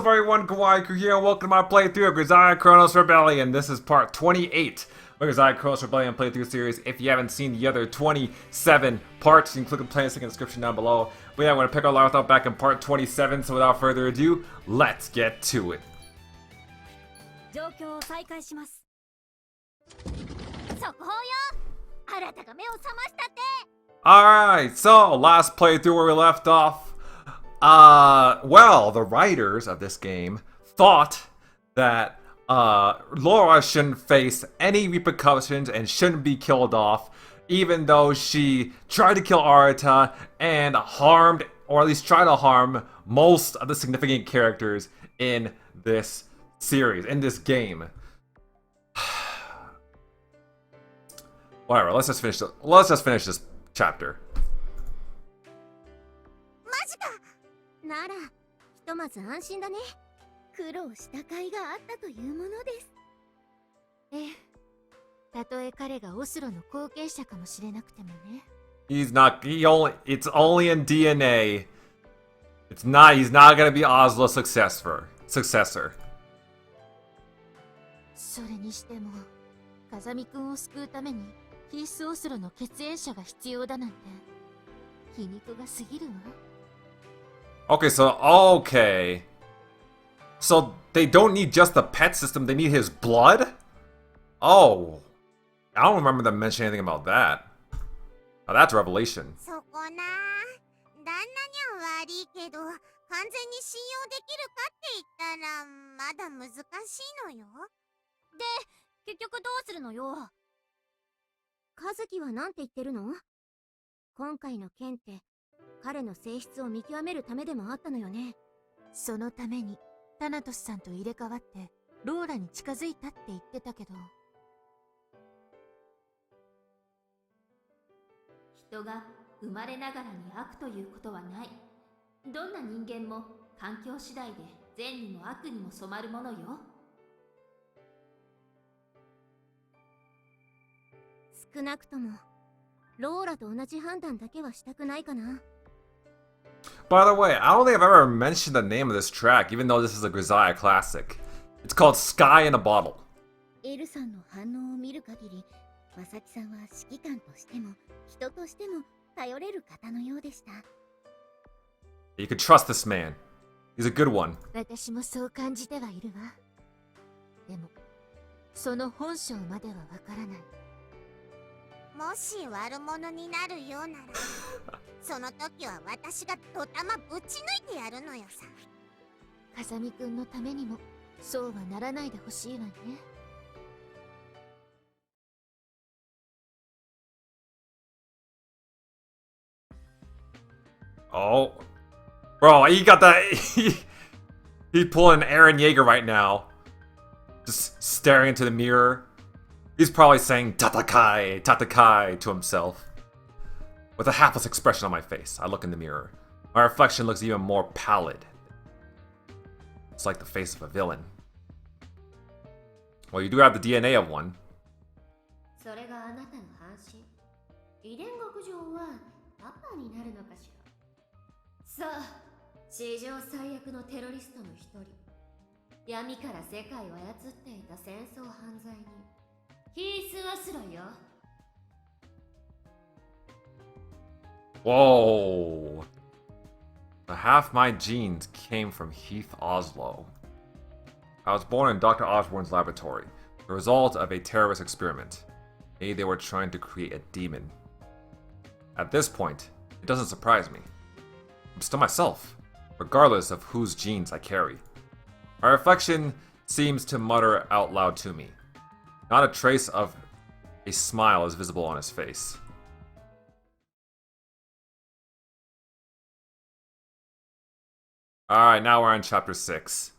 up everyone, Kawaii here, and welcome to my playthrough of Grisaia Chronos Rebellion. This is part 28 of Grisaia Chronos Rebellion playthrough series. If you haven't seen the other 27 parts, you can click the playlist in the description down below. But yeah, I'm going to pick our last up back in part 27, so without further ado, let's get to it. Alright, so last playthrough where we left off. Well, the writers of this game thought that Laura shouldn't face any repercussions and shouldn't be killed off, even though she tried to kill Arata and harmed, or at least tried to harm, most of the significant characters in this series, in this game. Whatever, let's just finish this chapter. なら、ひとまず安心だね。苦労した甲斐があったというものです。ええ、たとえ彼がオスロの後継者かもしれなくてもね。It's only in DNA. He's not gonna be Oslo's successor. それにしても、風見くんを救うためにヒースオスロの血縁者が必要だなんて、皮肉が過ぎるわ。Okay, so they don't need just the pet system, they need his blood? Oh, I don't remember them mentioning anything about that. Oh, that's a revelation. そこな、旦那には悪いけど、完全に信用できるかって言ったら、まだ難しいのよ。で、結局どうするのよ。和樹はなんて言ってるの？今回の件って、彼の性質を見極めるためでもあったのよね。そのためにタナトスさんと入れ替わってローラに近づいたって言ってたけど、人が生まれながらに悪ということはない。どんな人間も環境次第で善にも悪にも染まるものよ。少なくともローラと同じ判断だけはしたくないかな。By the way, I don't think I've ever mentioned the name of this track, even though this is a Grisaia classic. It's called Sky in a Bottle. エルさんの反応を見る限り、マサキさんは指揮官としても人としても頼れる方のようでした。You can trust this man. He's a good one. 私もそう感じてはいるわ。でも、その本性まではわからない。もし悪者になるようなら、その時は私がドタマぶち抜いてやるのよさ。風見くんのためにもそうはならないでほしいわね。Oh. Bro, he got that. He's pulling Eren Yeager right now. Just staring into the mirror. He's probably saying Tatakae, Tatakae to himself. With a hapless expression on my face, I look in the mirror. My reflection looks even more pallid. It's like the face of a villain. Well, you do have the DNA of one. それがあなたの半身。遺伝学上はパパになるのかしら。さあ、史上最悪のテロリストの一人。闇から世界を操っていた戦争犯罪人。ヒースオスロよ。Whoa. Half my genes came from Heath Oslo. I was born in Dr. Osborne's laboratory, the result of a terrorist experiment. Maybe they were trying to create a demon. At this point, it doesn't surprise me. I'm still myself, regardless of whose genes I carry. My reflection seems to mutter out loud to me. Not a trace of a smile is visible on his face. Alright, now we're on chapter 6.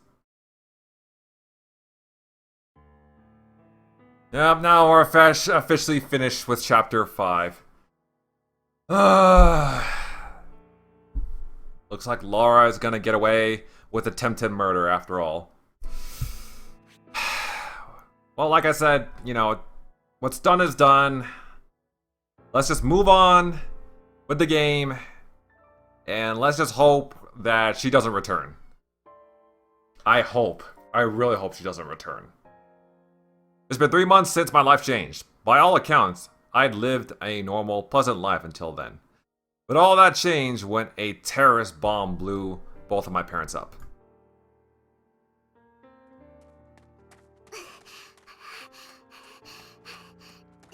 Yep, now we're officially finished with chapter 5. Looks like Laura is gonna get away with attempted murder after all. Well, like I said, you know, what's done is done. Let's just move on with the game. And let's just hope that she doesn't return. I really hope she doesn't return. It's been 3 months since my life changed. By all accounts, I'd lived a normal, pleasant life until then. But all that changed when a terrorist bomb blew both of my parents up.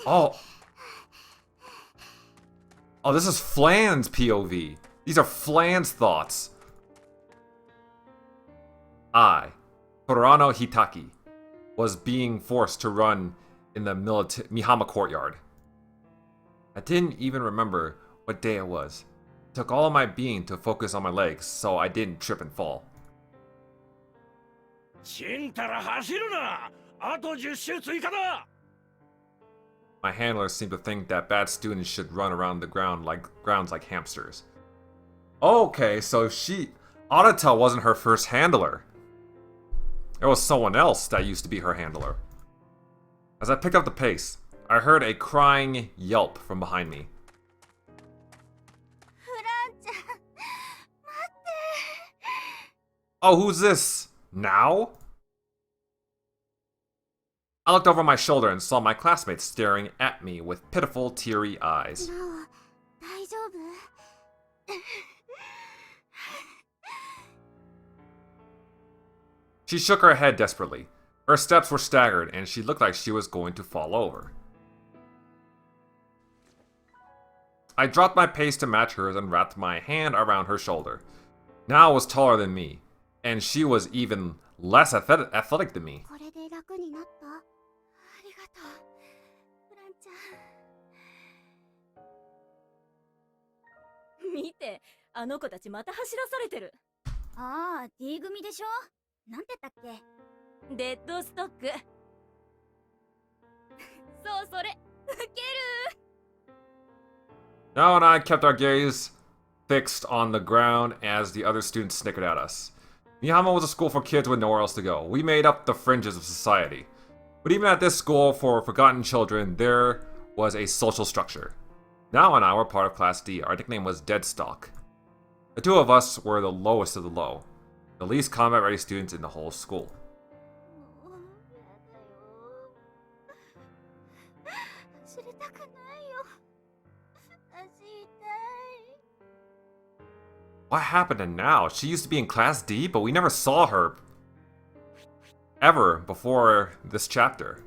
Oh, this is Flan's POV. These are Flan's thoughts. I, Torano Hitaki, was being forced to run in the Mihama courtyard. I didn't even remember what day it was. It took all of my being to focus on my legs so I didn't trip and fall. My handlers seem to think that bad students should run around the grounds like hamsters. Okay, so Arata wasn't her first handler. It was someone else that used to be her handler. As I picked up the pace, I heard a crying yelp from behind me. Oh, who's this? Now? I looked over my shoulder and saw my classmates staring at me with pitiful, teary eyes. She shook her head desperately. Her steps were staggered, and she looked like she was going to fall over. I dropped my pace to match hers and wrapped my hand around her shoulder. Now was taller than me, and she was even less athletic than me. D 組でしょ？なんて言ったっけ？デッドストック。そう、それ。ウケる。Now and I kept our gaze fixed on the ground as the other students snickered at us. Mihama was a school for kids with nowhere else to go. We made up the fringes of society. But even at this school for forgotten children, there was a social structure. Now and I were part of Class D. Our nickname was Deadstock. The two of us were the lowest of the low. The least combat-ready students in the whole school. What happened to now? She used to be in Class D, but we never saw her ever before this chapter.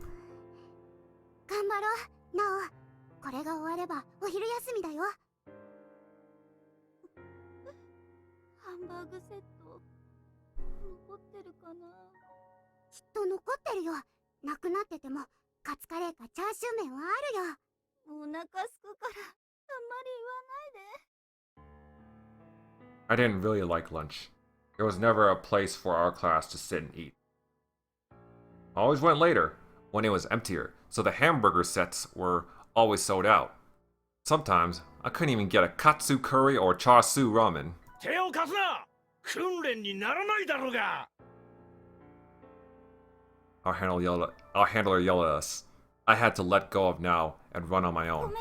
I didn't really like lunch. There was never a place for our class to sit and eat. I always went later, when it was emptier, so the hamburger sets were always sold out. Sometimes, I couldn't even get a katsu curry or char siu ramen. Our handler yelled at us. I had to let go of now and run on my own.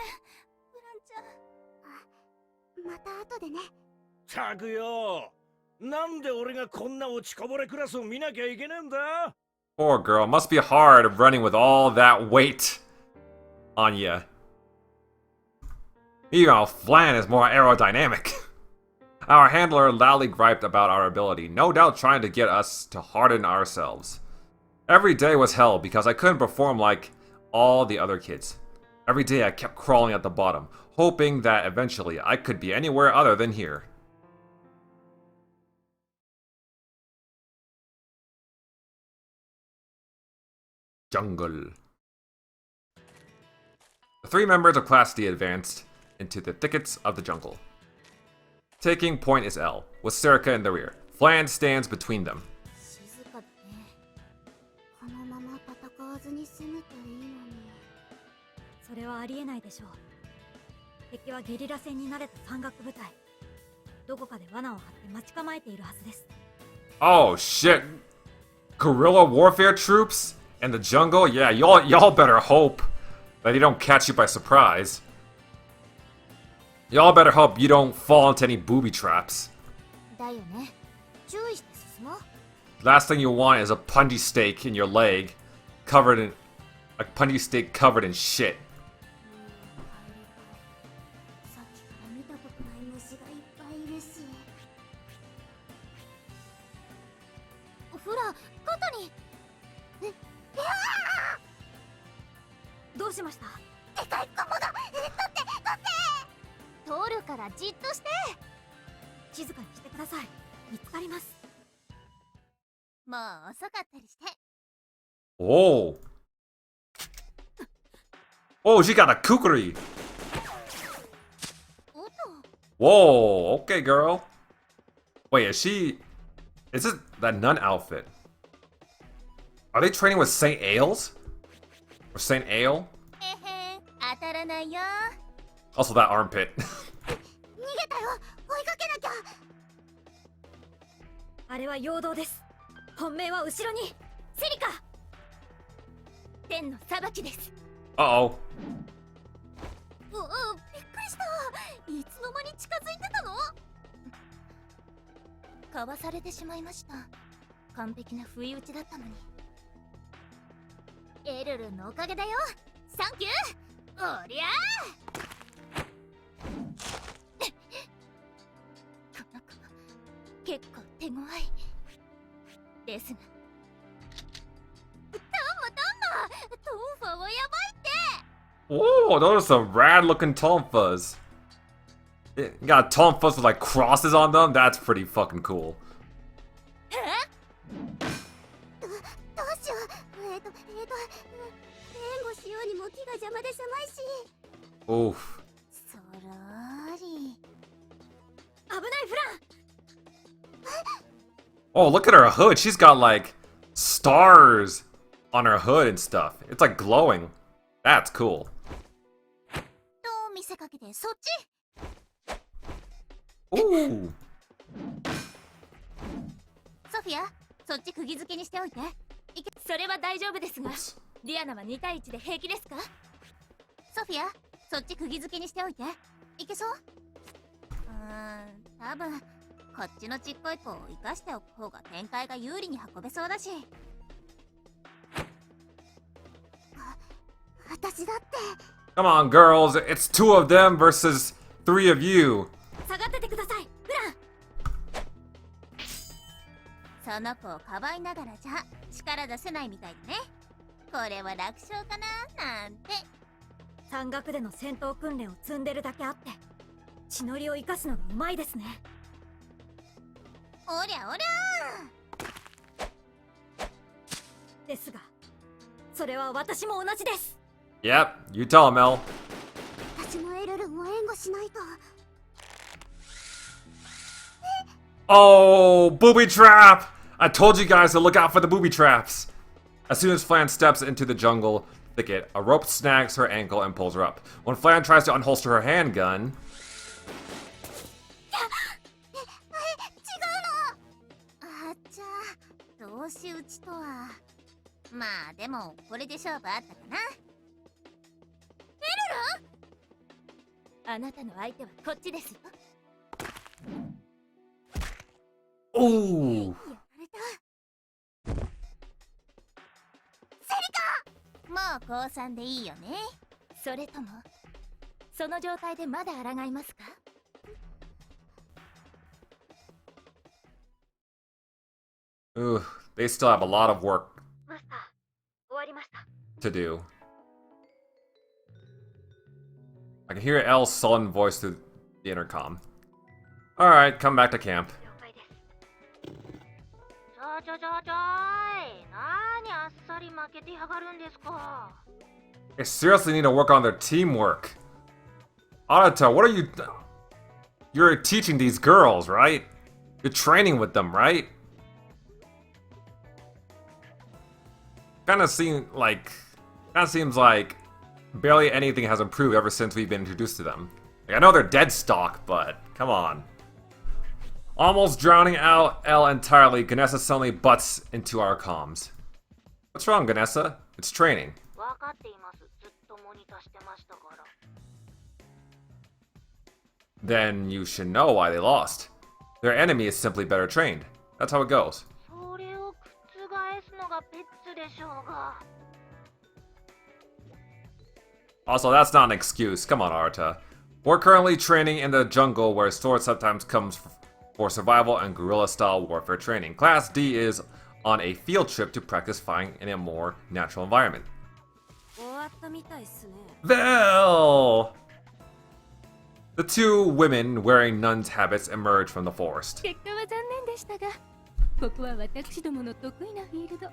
Poor girl, must be hard running with all that weight on ya. Even Flan is more aerodynamic. Our handler loudly griped about our ability, no doubt trying to get us to harden ourselves. Every day was hell because I couldn't perform like all the other kids. Every day I kept crawling at the bottom, hoping that eventually I could be anywhere other than here. Jungle. The three members of Class D advanced into the thickets of the jungle. Taking point is L, with Serica in the rear. Flan stands between them. Oh shit! Guerrilla warfare troops? In the jungle? Yeah, y'all better hope that they don't catch you by surprise. Y'all better hope you don't fall into any booby traps. Last thing you want is a punji steak in your leg, covered in a punji steak covered in shit. さっきから見たことない虫がいっぱいいるし。フラ、肩に。どうしました？でかいクモだ。取って取るからじっとして。静かにしてください。見つかります。もう遅かったりして。 Oh. Oh, she got a kukuri. おっと。 Whoa, okay, girl. Wait, is it that nun outfit? Are they training with Saint Ailes? Or Saint Ale? へへん、当たらないよ。 Also that armpit. 逃げたよ。追いかけなきゃ。あれは陽動です。本命は後ろに。セリカ。天の裁きです。Uh-oh. びっくりした。いつの間に近づいてたの？かわされてしまいました。完璧な不意打ちだったのに。エルルンのおかげだよ。サンキュー。おりゃー。この子結構手強いですが。トンファはやばいって。 Oh, those are some rad-looking tonfas. You got tonfas with like crosses on them? That's pretty fucking cool. どうしよう。援護しようにも木が邪魔で狭いし。 Oof. そろり。危ないフラン。 Oh, look at her hood. She's got like stars on her hood and stuff. It's like glowing. That's cool. と見せかけてそっち。 Ooh. ソフィア、そっち釘付けにしておいて。それは大丈夫ですが、 Oops. ディアナは2対1で平気ですか？ソフィア、そっち釘付けにしておいて。いけそう？多分こっちのちっこい子を生かしておく方が展開が有利に運べそうだし。私だって。 Come on, girls. It's 2 of them versus 3 of you. 下がっててください、フラン。その子をかばいながらじゃ力出せないみたいだね。これは楽勝かななんて。山岳での戦闘訓練を積んでるだけあって血のりを生かすのがうまいですね。おりゃおりゃ。ですがそれは私も同じです。 Yep, you tell him, Mel. 私もエルルンを援護しないと。 Oh, booby trap! I told you guys to look out for the booby traps. As soon as Flan steps into the jungle thicket, a rope snags her ankle and pulls her up. When Flan tries to unholster her handgun, あっちゃ、同士打ちとは。まあでもこれで勝負あったかな。あなたの相手はこっちですよ。 ooh. やられた。セリカ。もう降参でいいよね。それともその状態でまだ抗いますか？ Ooh, they still have a lot of work マスター、終わりました。 to do. I can hear Elle's sullen voice through the intercom. Alright, come back to camp. 了解です。ちょい、何あっさり負けてやがるんですか。 They seriously need to work on their teamwork. Arata, what are you... You're teaching these girls, right? You're training with them, right? Kinda seems like barely anything has improved ever since we've been introduced to them. Like, I know they're dead stock, but come on. Almost drowning out Elle entirely, Ganessa suddenly butts into our comms. What's wrong, Ganessa? It's training. わかっています。ずっとモニターしてましたから。 Then you should know why they lost. Their enemy is simply better trained. That's how it goes. それをでしょうが。 Also, that's not an excuse. Come on, Arata. We're currently training in the jungle where sword sometimes comes for survival and guerrilla-style warfare training. Class D is on a field trip to practice fighting in a more natural environment. 終わったみたいっすね。 Vel! The two women wearing nuns' habits emerge from the forest. 結果は残念でしたが、ここは私どもの得意なフィールド。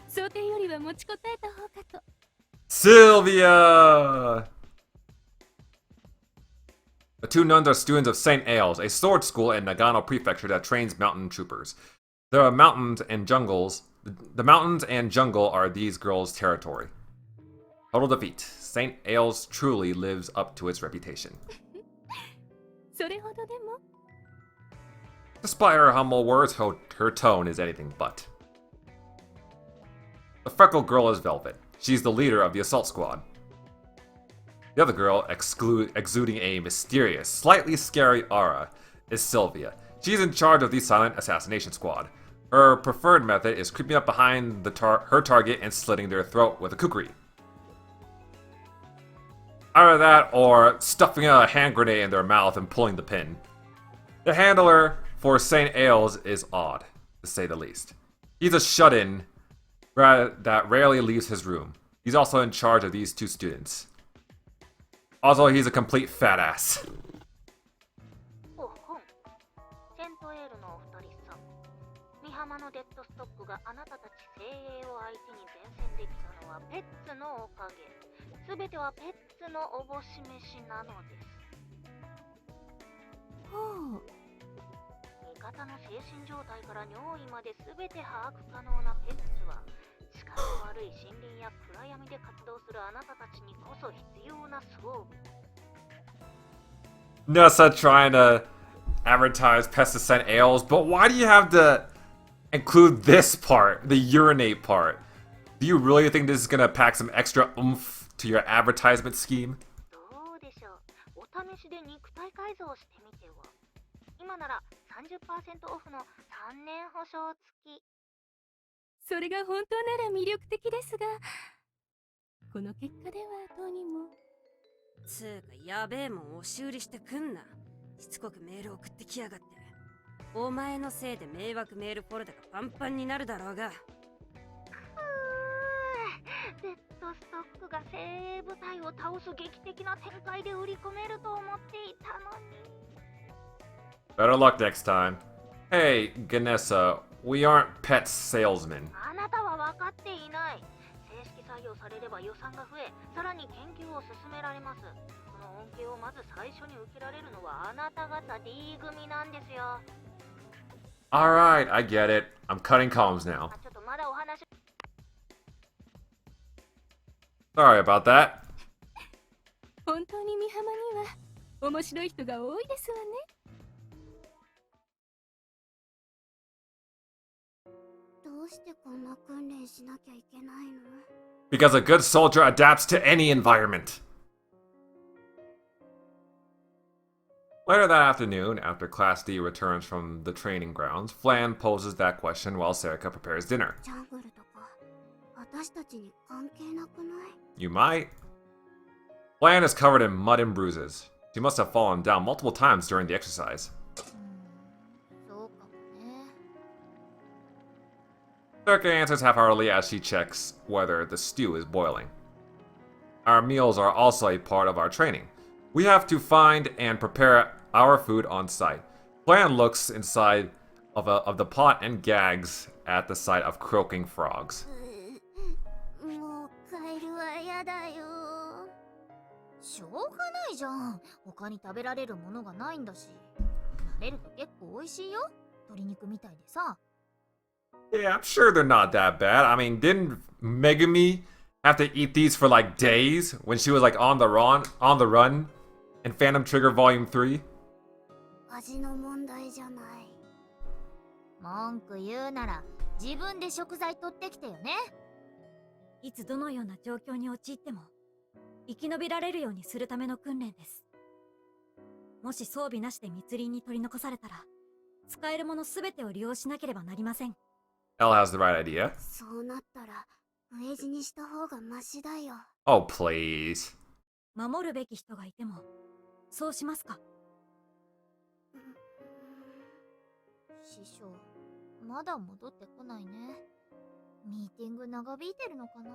想定よりは持ちこたえた方かと。 Sylvia! The two nuns are students of St. Ailes, a sword school in Nagano Prefecture that trains mountain troopers. The mountains and jungle are these girls' territory. Total defeat. St. Ailes truly lives up to its reputation. それほどでも。 Despite her humble words, her tone is anything but. The freckled girl is Velvet. She's the leader of the assault squad. The other girl, exuding a mysterious, slightly scary aura, is Sylvia. She's in charge of the silent assassination squad. Her preferred method is creeping up behind her target and slitting their throat with a kukri. Either that or stuffing a hand grenade in their mouth and pulling the pin. The handler for St. Ailes is odd, to say the least. He's a shut-in that rarely leaves his room. He's also in charge of these two students. Also, he's a complete fat ass. おほん。セントエールのお二人さん。美浜のデッドストックがあなたたち精鋭を相手に前線できたのはペッツのおかげ。すべてはペッツのおぼし飯なのです。ほう。味方の精神状態から尿意まで全て把握可能なペッツは視界の悪い森林や暗闇で活動するあなたたちにこそ必要な装備。 Nessa trying to advertise pesticide ales, but why do you have to include this part, the urinate part? Do you really think this is gonna pack some extra oomph to your advertisement scheme? どうでしょう。お試しで肉体改造してみては。今なら 30% オフの3年保証付き。それが本当なら魅力的ですが、この結果ではどうにも。つうかやべえもん押し売りしてくんな。しつこくメール送ってきやがって。お前のせいで迷惑メールフォルダがパンパンになるだろうが。デッドストックが精鋭部隊を倒す劇的な展開で売り込めると思っていたのに。 Better luck next time. Hey, Ganessa, we aren't pet salesmen. あなたは分かっていない。正式採用されれば予算が増え、さらに研究を進められます。その恩恵をまず最初に受けられるのはあなた方 D 組なんですよ。Alright, I get it. I'm cutting comms now. ちょっとまだお話。 Sorry about that. 本当に美浜には面白い人が多いですわね。どうしてこんな訓練しなきゃいけないの？ Because a good soldier adapts to any environment. Later that afternoon, after Class D returns from the training grounds, Flan poses that question while Serica prepares dinner. ジャングルとか私たちに関係なくない？ You might. Flan is covered in mud and bruises. She must have fallen down multiple times during the exercise. そうかもね。 Serica answers half-heartedly as she checks whether the stew is boiling. Our meals are also a part of our training. We have to find and prepare our food on site. Flan looks inside of the pot and gags at the sight of croaking frogs. もうカエルはやだよ。しょうがないじゃん。他に食べられるものがないんだし。慣れると結構美味しいよ。鶏肉みたいでさ。 Yeah, I'm sure they're not that bad. I mean, didn't Megumi have to eat these for like days when she was like on the run in Phantom Trigger Volume 3? 味の問題じゃない。文句言うなら自分で食材取ってきてよね。いつどのような状況に陥っても生き延びられるようにするための訓練です。もし装備なしで密林に取り残されたら、使えるものすべてを利用しなければなりません。Elle has the right idea. そうなったら飢え死にした方がマシだよ。 Oh, please. 守るべき人がいてもそうしますか？師匠、まだ戻ってこないね。ミーティング長引いてるのかな。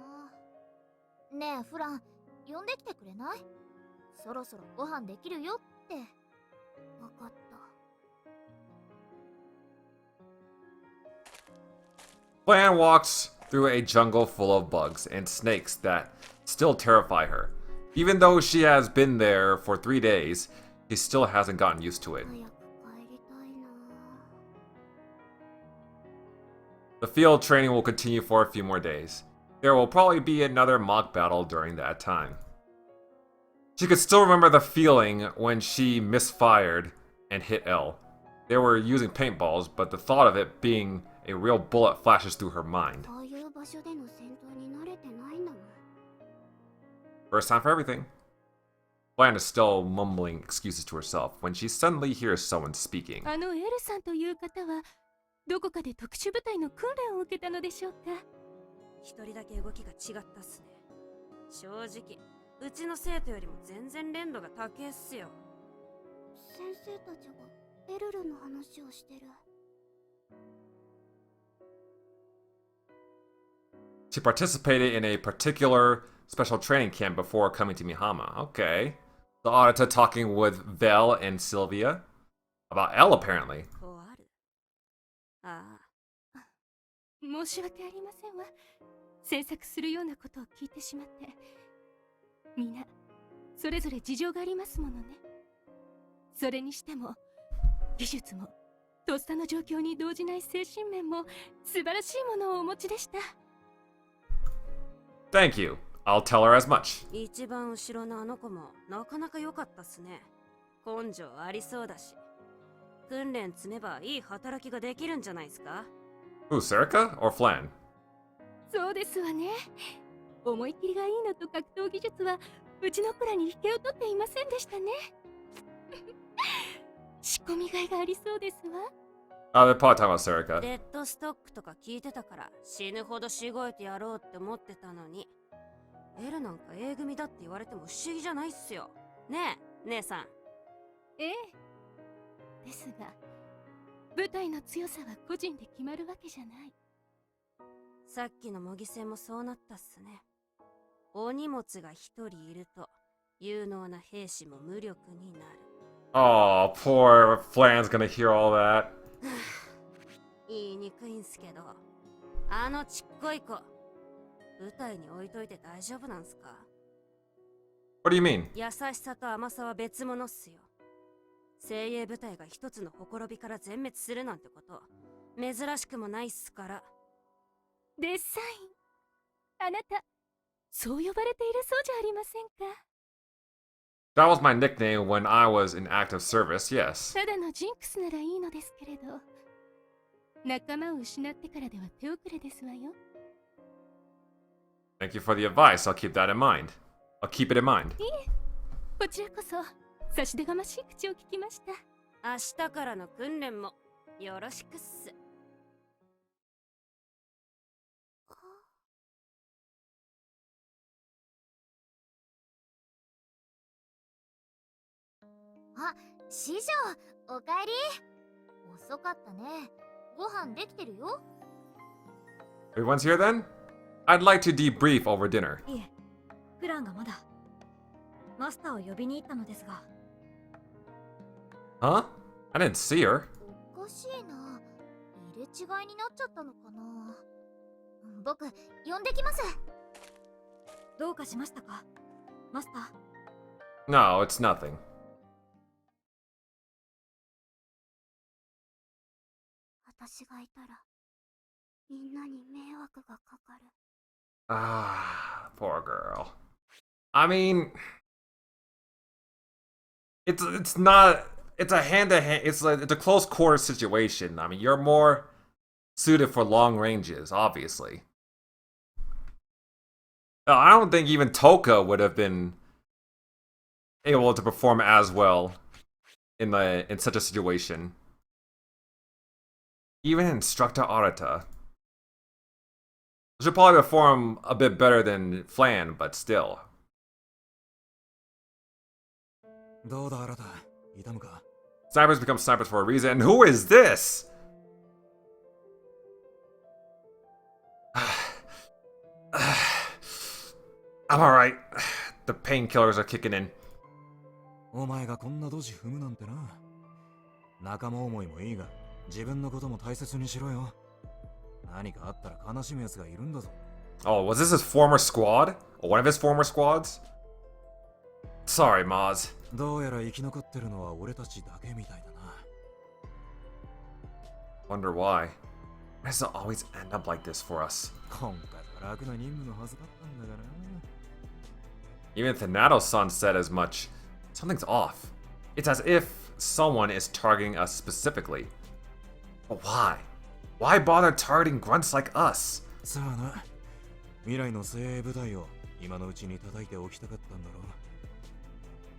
ねえフラン、呼んできてくれない？そろそろご飯できるよって。わかった。Flan walks through a jungle full of bugs and snakes that still terrify her. Even though she has been there for 3 days, she still hasn't gotten used to it. 早く帰りたいな。 The field training will continue for a few more days. There will probably be another mock battle during that time. She could still remember the feeling when she misfired and hit L. They were using paintballs, but the thought of it being a real bullet flashes through her mind. ああいう場所での戦闘に慣れてないんだもん。 First time for everything. Flan is still mumbling excuses to herself when she suddenly hears someone speaking. エルさんという方はどこかで特殊部隊の訓練を受けたのでしょうか？一人だけ動きが違ったっすね。正直うちの生徒よりも全然練度が高えっすよ。先生たちがエルルの話をしてる。 She participated in a particular special training camp before coming to Mihama. Okay. The Arata talking with Vel and Sylvia. About Elle, apparently. こうある。ああ。申し訳ありませんわ。詮索するようなことを聞いてしまって。みんなそれぞれ事情がありますものね。それにしても技術もとっさの状況に動じない精神面も素晴らしいものをお持ちでした。 Thank you. I'll tell her as much. 一番後ろのあの子もなかなか良かったっすね。根性ありそうだし、訓練積めばいい働きができるんじゃないですか？ Who, Serica or Flan? そうですわね。思い切りがいいのと格闘技術はうちの子らに引けを取っていませんでしたね。仕込みがいがありそうですわ。They're probably talking about Serica. デッドストックとか聞いてたから死ぬほどしごいてやろうって思ってたのに、エルなんか A 組だって言われても不思議じゃないっすよ。ねえ、姉さん。ええ。ですが、部隊の強さは個人で決まるわけじゃない。さっきの模擬戦もそうなったっすね。お荷物が一人いると有能な兵士も無力になる。Oh, poor Flan's gonna hear all that. 言いにくいんすけど、あのちっこい子、部隊に置いといて大丈夫なんすか？ What do you mean? 優しさと甘さは別物っすよ。精鋭部隊が一つのほころびから全滅するなんてこと珍しくもないっすから。デサイン、あなたそう呼ばれているそうじゃありませんか。 That was my nickname when I was in active service, yes. ただのジンクスならいいのですけれど、仲間を失ってからでは手遅れですわよ。 Thank you for the advice. I'll keep that in mind. I'll keep it in mind. いえ、こちらこそ差し出がましい口を聞きました。明日からの訓練もよろしくっす。あ、師匠、おかえり。遅かったね。ご飯できてるよ。Everyone's here then? I'd like to debrief over dinner. いえ、フランがまだ。マスターを呼びに行ったのですが。Huh? I didn't see her. おかしいな。入れ違いになっちゃったのかな。僕、呼んできます。どうかしましたか、マスター？ No, it's nothing. 私がいたらみんなに迷惑がかかる。 Ah, poor girl. I mean, it's not. It's a hand-to-hand. It's a close quarter situation. I mean, you're more suited for long ranges, obviously. I don't think even Toka would have been able to perform as well in such a situation. Even Instructor Arata. Should probably perform a bit better than Flan, but still. どうだ、新痛むか？ Snipers become snipers for a reason. And who is this? I'm alright. The painkillers are kicking in. お前がこんなドジ踏むなんてな。仲間思いもいいが、自分のことも大切にしろよ。何かあったら悲しむ奴がいるんだぞ。Oh, was this his former squad? Or one of his former squads? Sorry, Maz. どうやら生き残ってるのは俺たちだけみたいだな。Wonder why. Why does it always end up like this for us? 今回は楽な任務のはずだったんだからな。Even Thanatos-san said as much. Something's off. It's as if someone is targeting us specifically. But why? Why bother targeting grunts like us? さあな、未来の精鋭部隊を今のうちに叩いておきたかったんだろ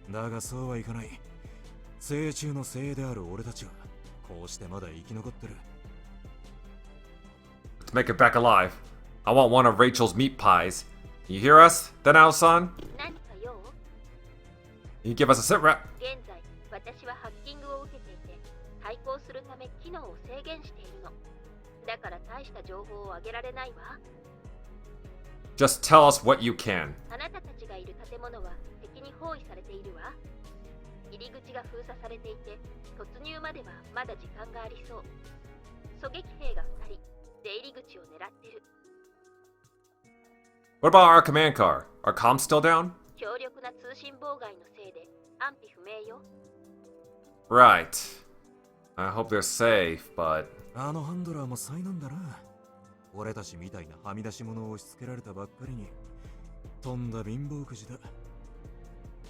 う。だがそうはいかない。精鋭中の精鋭である俺たちはこうしてまだ生き残ってる。Let's make it back alive. I want one of Rachel's meat pies. You hear us, Thanatos-san? 何か用？ Can you give us a sit rep? 現在、私はハッキングを受けていて、対抗するため機能を制限しているの。だから大した情報をあげられないわ。Just tell us what you can. あなたたちがいる建物は敵に包囲されているわ。入り口が封鎖されていて、突入まではまだ時間がありそう。狙撃兵が2人、出入り口を狙ってる。What about our command car? Are comms still down? 強力な通信妨害のせいで安否不明よ。Right. I hope they're safe, but... あのハンドラーも災難だな。俺たちみたいなはみ出し物を押し付けられたばっかりにとんだ貧乏くじだ。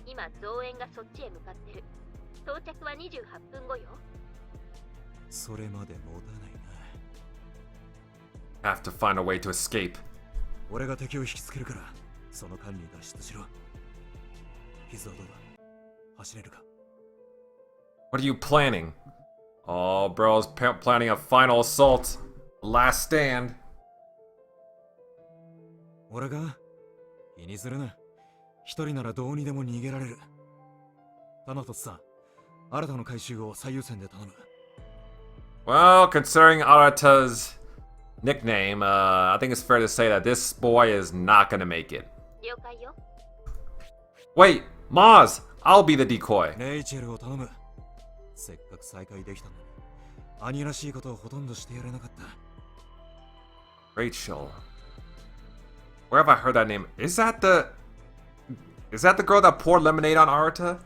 今増援がそっちへ向かってる。到着は28分後よ。それまで持たないな。 have to find a way to escape. 俺が敵を引きつけるからその間に脱出しろ。傷はどうだ？走れるか？ What are you planning? Oh, bro's planning a final assault. Last stand. 俺が気にするな。一人ならどうにでも逃げられる。タナトスさん、新たの回収を最優先で頼む。Well, considering Arata's nickname, I think it's fair to say that this boy is not gonna make it. 了解よ。 Wait, Maz! I'll be the decoy. レイチェルを頼む。せっかく再会できたのに、兄らしいことをほとんどしてやれなかった。Rachel. Where have I heard that name? Is that the girl that poured lemonade on Arata?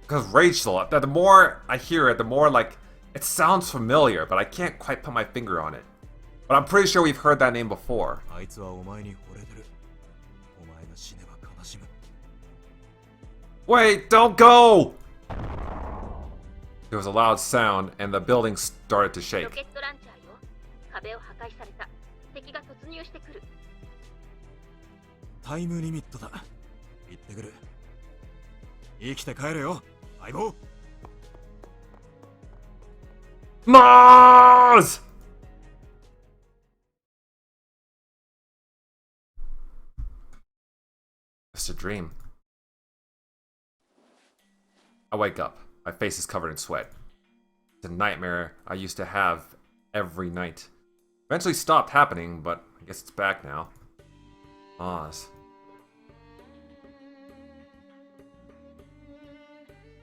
Because Rachel, the more I hear it, the more like it sounds familiar, but I can't quite put my finger on it. But I'm pretty sure we've heard that name before. あいつはお前に惚れてる。お前が死ねば悲しむ。Wait, don't go! There was a loud sound, and the building started to ロ shake. ケットランチャーよ。壁を破壊された。敵が突入してくる。タイムリミットだ。行ってくる。生きて帰れよ、相棒。Mars! Just a dream. I wake up. My face is covered in sweat. It's a nightmare I used to have every night. Eventually stopped happening, but I guess it's back now. Maz.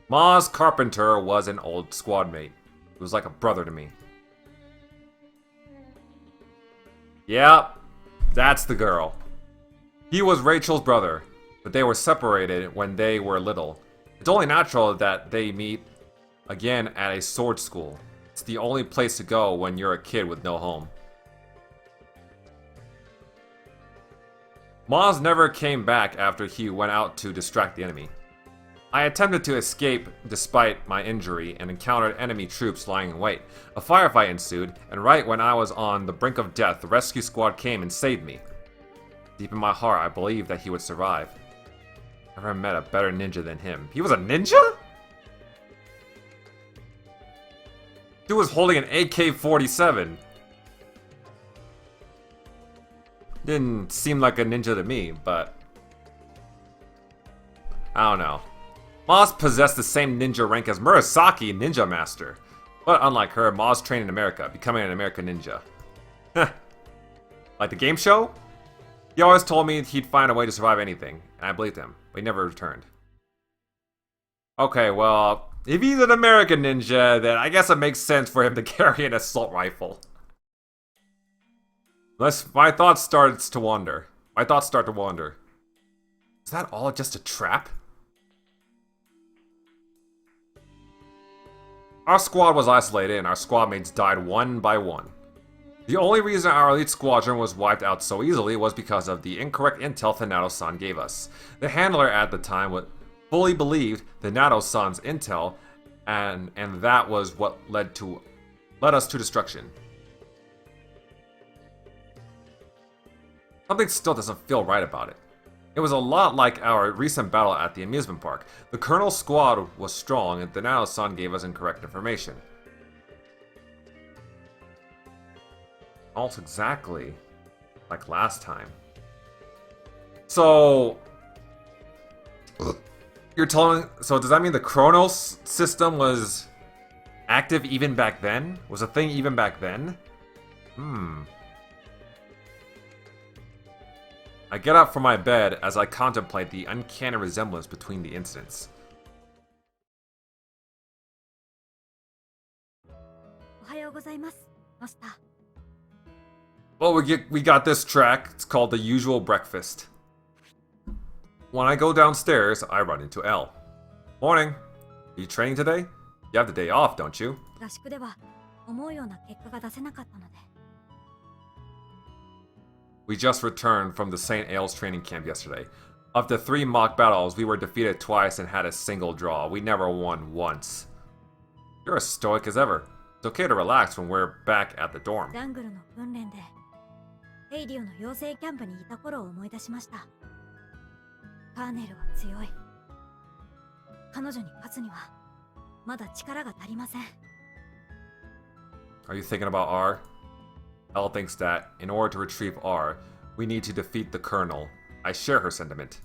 Maz Carpenter was an old squad mate. He was like a brother to me. Yep, that's the girl. He was Rachel's brother, but they were separated when they were little. It's only natural that they meet again at a sword school. It's the only place to go when you're a kid with no home. Maz never came back after he went out to distract the enemy. I attempted to escape despite my injury and encountered enemy troops lying in wait. A firefight ensued, and right when I was on the brink of death, the rescue squad came and saved me. Deep in my heart, I believed that he would survive. I never met a better ninja than him. He was a ninja? Dude was holding an AK-47. Didn't seem like a ninja to me, but I don't know. Moz possessed the same ninja rank as Murasaki, Ninja Master. But unlike her, Moz trained in America, becoming an American ninja. Like the game show? He always told me he'd find a way to survive anything, and I believed him, but he never returned. Okay, well, if he's an American ninja, then I guess it makes sense for him to carry an assault rifle. Unless my thoughts start to wander. Is that all just a trap? Our squad was isolated and our squad mates died one by one. The only reason our elite squadron was wiped out so easily was because of the incorrect intel Thanato-san gave us. The handler at the time fully believed Thanato-san's intel, and that was what led us to destruction. Something still doesn't feel right about it. It was a lot like our recent battle at the amusement park. The Colonel's squad was strong and Thanato-san gave us incorrect information. Almost exactly like last time. So you're telling, so does that mean the Chronos system was active even back then? Was a thing even back then? I get up from my bed as I contemplate the uncanny resemblance between the incidents. Well, we got this track. It's called The Usual Breakfast. When I go downstairs, I run into L. Morning. Are you training today? You have the day off, don't you? We just returned from the St. Ailes training camp yesterday. Of the 3 mock battles, we were defeated twice and had a single draw. We never won once. You're as stoic as ever. It's okay to relax when we're back at the dorm. Are you thinking about R? L thinks that, in order to retrieve R, we need to defeat the Colonel. I share her sentiment.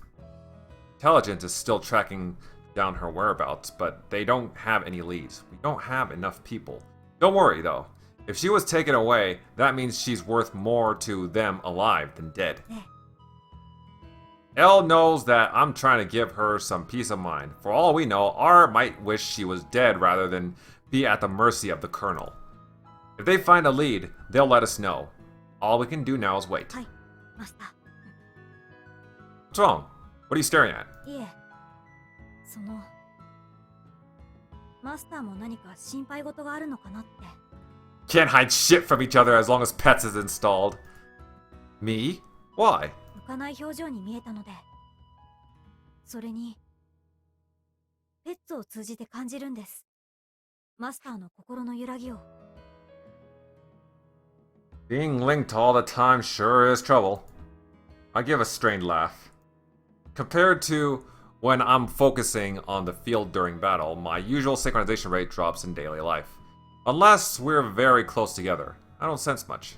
Intelligence is still tracking down her whereabouts, but they don't have any leads. We don't have enough people. Don't worry, though. If she was taken away, that means she's worth more to them alive than dead. L knows that I'm trying to give her some peace of mind. For all we know, R might wish she was dead rather than be at the mercy of the Colonel. If they find a lead, they'll let us know. All we can do now is wait. What's wrong? What are you staring at? Can't hide shit from each other as long as Pets is installed. Me? Why? Being linked all the time sure is trouble. I give a strained laugh. Compared to when I'm focusing on the field during battle, my usual synchronization rate drops in daily life. Unless we're very close together, I don't sense much.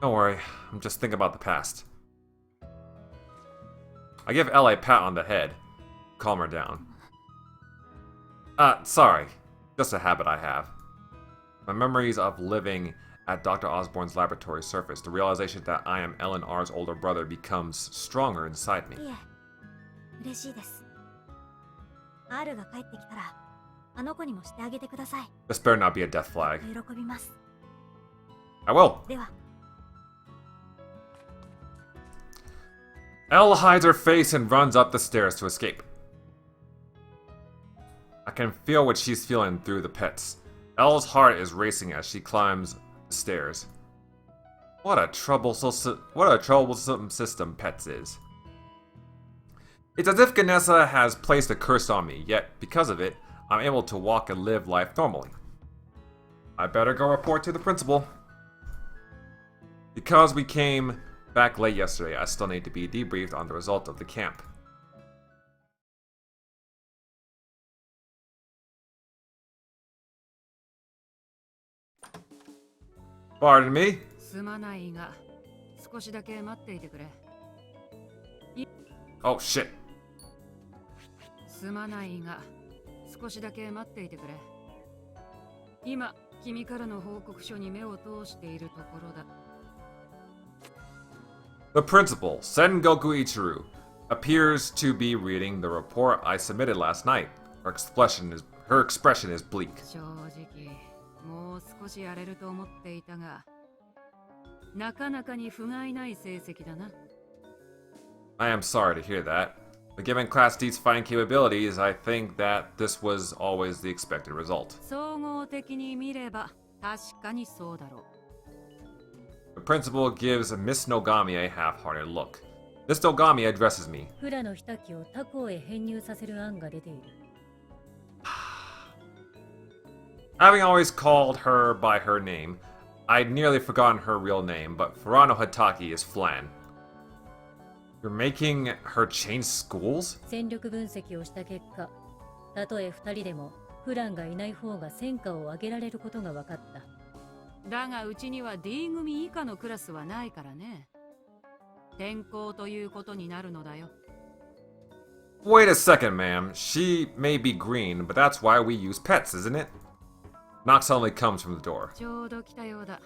Don't worry, I'm just thinking about the past. I give L a pat on the head, calm her down. Sorry, just a habit I have. My memories of living at Dr. Osborne's laboratory surface. The realization that I am Ellen R's older brother becomes stronger inside me. This better not be a death flag. I will. Elle hides her face and runs up the stairs to escape. I can feel what she's feeling through the pits. Elle's heart is racing as she climbs the stairs. What a troublesome system Pets is. It's as if Ganessa has placed a curse on me, yet because of it, I'm able to walk and live life normally. I better go report to the principal. Because we came back late yesterday, I still need to be debriefed on the result of the camp. Pardon me? 少しだけ待っていてくれ。 Oh shit. すまないが、少しだけ待っていてくれ。今、君からの報告書に目を通しているところだ。 The principal, Sengoku Ichiru, appears to be reading the report I submitted last night. Her expression is bleak. 正直、もう少しやれると思っていたが、なかなかに不甲斐ない成績だな。 I am sorry to hear that. But given Class D's fighting capabilities, I think that this was always the expected result. 総合的に見れば、確かにそうだろう。 The principal gives Miss Nogami a half-hearted look. Miss Nogami addresses me. フラの日木を他校へ編入させる案が出ている。 Having always called her by her name, I'd nearly forgotten her real name, but Furano Hitaki is Flan. You're making her change schools? 戦力分析をした結果、たとえ2人でもフランがいない方が戦果を上げられることが分かった。だがうちには D 組以下のクラスはないからね。転校ということになるのだよ。 Wait a second, ma'am. She may be green, but that's why we use pets, isn't it? Knock suddenly comes from the door. ちょうど来たようだ。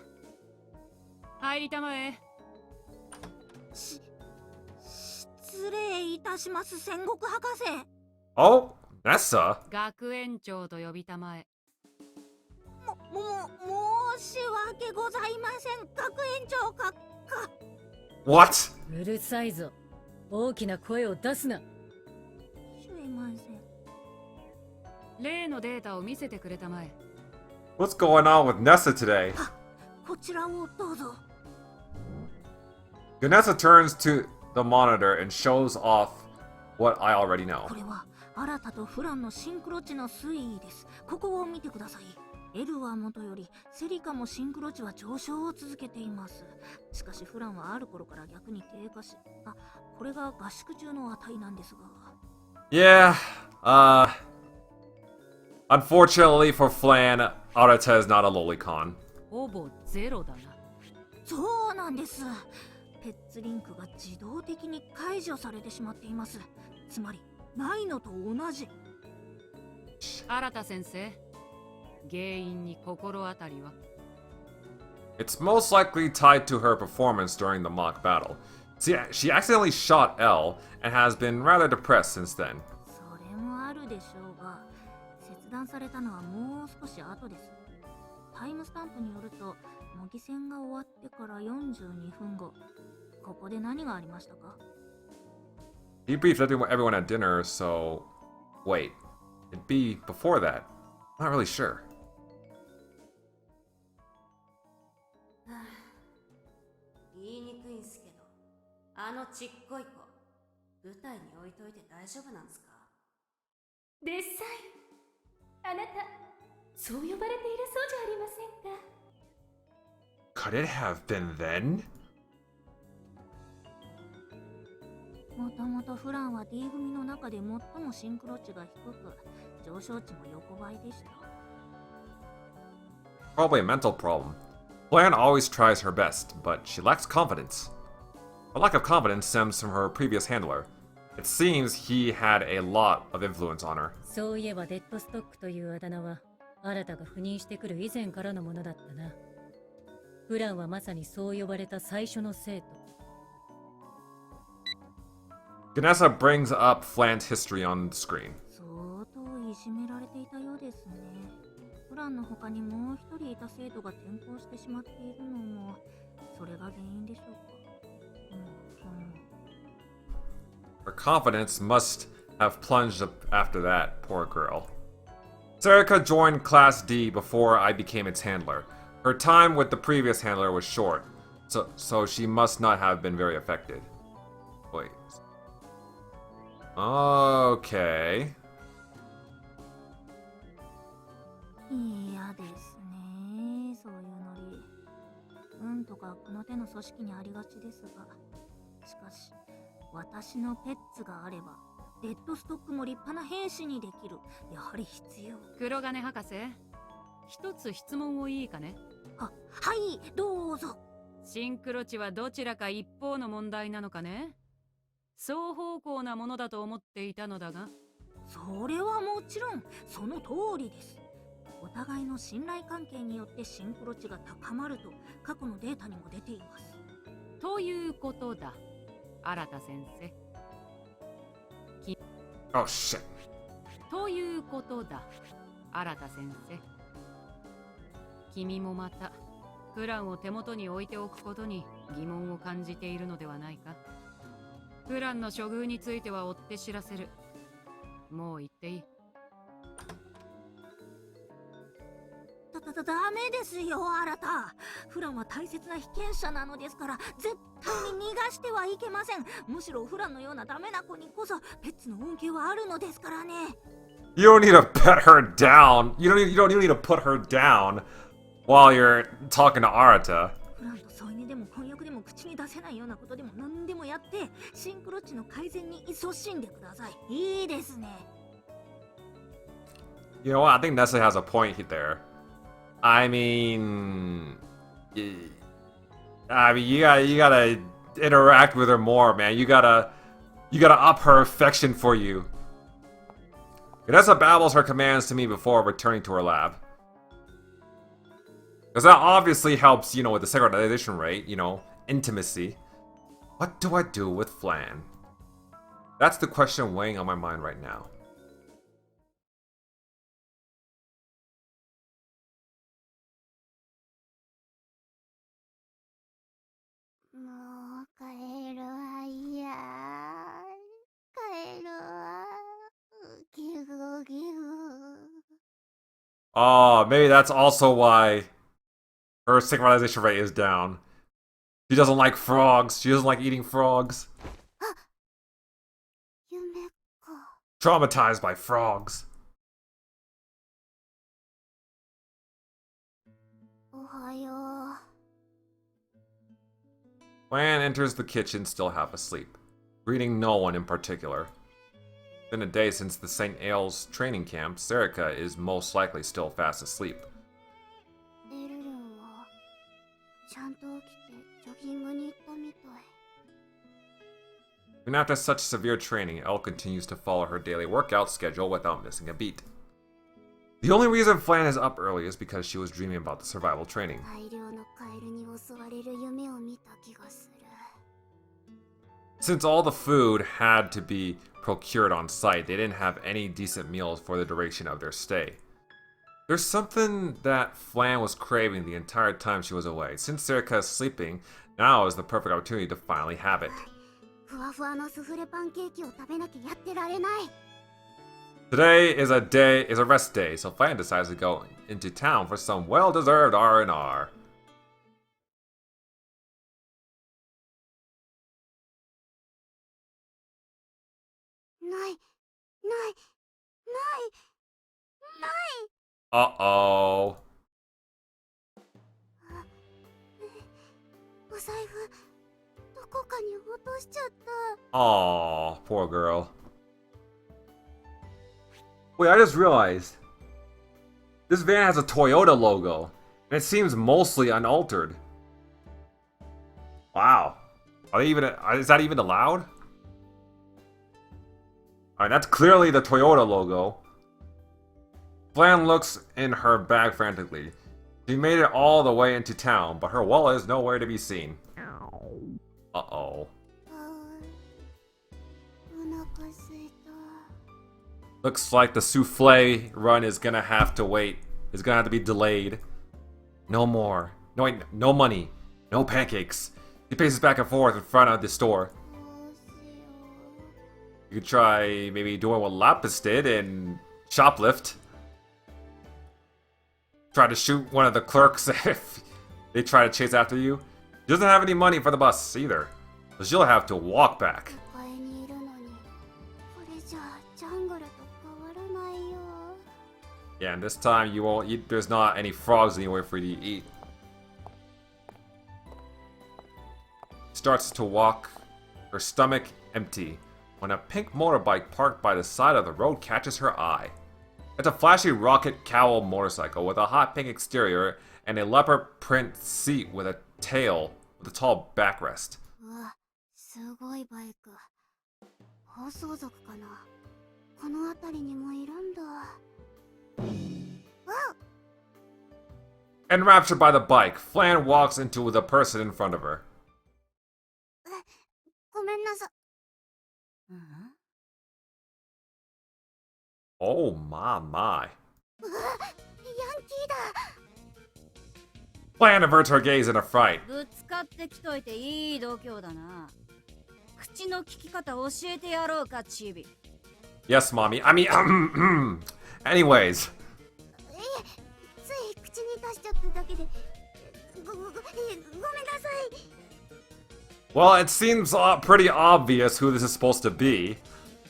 入りたまえ。失礼いたします、戦国博士。 Oh, Nessa? 学園長と呼びたまえ。申し訳ございません、学園長か。What? うるさいぞ。大きな声を出すな。すいません。例のデータを見せてくれたまえ。 What's going on with Nessa today? こちらをどうぞ。 Nessa turns to the monitor and shows off what I already know. これは新たとフランのシンクロ値の推移です。ここを見てください。L は元よりセリカもシンクロ値は上昇を続けています。しかしフランはある頃から逆に低下し、これが合宿中の値なんですが。 Yeah, unfortunately for Flan, Arata is not a lolicon. ほぼゼロだな。そうなんです。ペッツリンクが自動的に解除されてしまっています。つまりないのと同じ。新田先生、原因に心当たりは？ It's most likely tied to her performance during the mock battle. See, she accidentally shot L and has been rather depressed since then. それもあるでしょうが、切断されたのはもう少し後です。タイムスタンプによると、模擬戦が終わってから42分後、ここで何がありましたか？ He briefed everyone at dinner, so... Wait, it'd be before that. I'm not really sure. 言いにくいんすけど、あのちっこい子、舞台に置いといて大丈夫なんすか？デッサイン。あなた、そう呼ばれているそうじゃありませんか。 Could it have been then? もともとフランは D 組の中で最もシンクロ値が低く、上昇値も横ばいでした。 Probably a mental problem. Flan always tries her best, but she lacks confidence. Her lack of confidence stems from her previous handler. It seems he had a lot of influence on her. そういえばデッドストックというあだ名は、新たが赴任してくる以前からのものだったな。フランはまさにそう呼ばれた最初の生徒。 Ganessa brings up Flan's history on the screen. 相当いじめられていたようですね。フランの他にもう一人いた生徒が転校してしまっているのも、それが原因でしょうか。Her confidence must have plunged up after that, poor girl. Serica joined Class D before I became its handler. Her time with the previous handler was short, so she must not have been very affected. Wait. Okay. 嫌ですね、そういうノリ。運とかこの手の組織にありがちですが、しかし私のペッツがあればデッドストックも立派な兵士にできる。やはり必要。黒金博士、一つ質問をいいかね？はい、どうぞ。シンクロ値はどちらか一方の問題なのかね。双方向なものだと思っていたのだが。それはもちろんその通りです。お互いの信頼関係によってシンクロ値が高まると過去のデータにも出ています。ということだ、新田先生。Oh shit. ということだ、新田先生。君もまたプランを手元に置いておくことに疑問を感じているのではないか。プランの処遇については追って知らせる。もう言っていい。ダメですよ、新た。フランは大切な被験者なのですから、絶対に逃がしてはいけません。むしろフランのようなダメな子にこそペッツの恩恵はあるのですからね。You don't need to put her down. You don't need to put her down while you're talking to Arata. フランと添い寝でも婚約でも口に出せないようなことでも何でもやってシンクロ値の改善に勤しんでください。いいですね。You know what? I think Nestle has a point there. I mean, you gotta interact with her more, man. You gotta up her affection for you. Vanessa babbles her commands to me before returning to her lab. Because that obviously helps, with the synchronization rate, intimacy. What do I do with Flan? That's the question weighing on my mind right now. もう帰るわ。いや帰るわ。ギグギグ。Oh, maybe that's also why her synchronization rate is down. She doesn't like frogs. She doesn't like eating frogs. 夢か。 Traumatized by frogs. おはよう。 Lan enters the kitchen still half asleep, greeting no one in particular. It's been a day since the St. Ailes training camp. Serica is most likely still fast asleep. エルルンはちゃんと起きてジョギングに行ったみたい。 Even after such severe training, Elle continues to follow her daily workout schedule without missing a beat. The only reason Flan is up early is because she was dreaming about the survival training. 大量のカエルに襲われる夢を見た気がする。 Since all the food had to be procured on site, they didn't have any decent meals for the duration of their stay. There's something that Flan was craving the entire time she was away. Since Serica is sleeping, now is the perfect opportunity to finally have it. ふわふわのスフレパンケーキを食べなきゃやってられない。 Today is a rest day, so Flan decides to go into town for some well-deserved R&R. ないないないない。 Uh-oh. お財布どこかに落としちゃった。 Aw, poor girl. Wait, I just realized. This van has a Toyota logo, and it seems mostly unaltered. Wow. Is that even allowed? Alright, that's clearly the Toyota logo. Flan looks in her bag frantically. She made it all the way into town, but her wallet is nowhere to be seen. Uh-oh. お腹すいた。 Looks like the souffle run is gonna have to wait. It's gonna have to be delayed. No more. No, wait, no money. No pancakes. He paces back and forth in front of the store. どうしよ You could try maybe doing what Lapis did and shoplift. Try to shoot one of the clerks if they try to chase after you. She doesn't have any money for the bus either, so she'll have to walk back. う。都会にいるのに、これじゃあジャングルと変わらないよ。 Yeah, and this time you won't eat. There's not any frogs anywhere for you to eat. Starts to walk, her stomach empty, when a pink motorbike parked by the side of the road catches her eye. It's a flashy rocket cowl motorcycle with a hot pink exterior and a leopard print seat with a tail with a tall backrest. うわ、すごいバイク。放送族かな。この辺りにもいるんだ。Enraptured by the bike, Flan walks into the person in front of her. ごめんなさい。Oh my my. うわ、ヤンキーだ。Flan averts her gaze in a fright. ぶつかってきといていい度胸だな。口の利き方教えてやろうか、チビ。 Yes, mommy. I mean, anyways. つい口に出しちゃっただけで。ごめんなさい。 Well, it seems pretty obvious who this is supposed to be.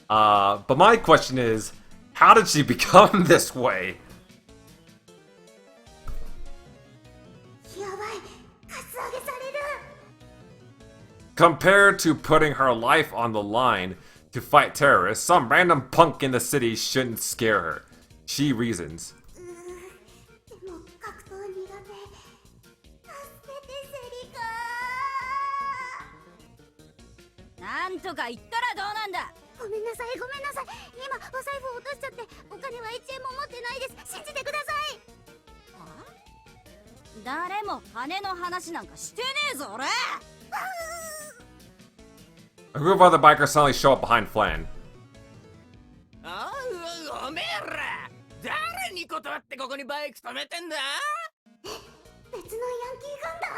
But my question is, how did she become this way? やばい、カツアゲされる。 Compared to putting her life on the line to fight terrorists, some random punk in the city shouldn't scare her. She reasons. でも格闘苦手。助けてセリカ。なんとか言ったらどうなんだ。ごめんなさい、ごめんなさい。今お財布落としちゃって、お金は1円も持ってないです。信じてください。誰も金の話なんかしてねえぞ俺。 A group of other bikers suddenly show up behind Flan. おめえら誰に断ってここにバイク止めてんだ。別のヤンキー軍団。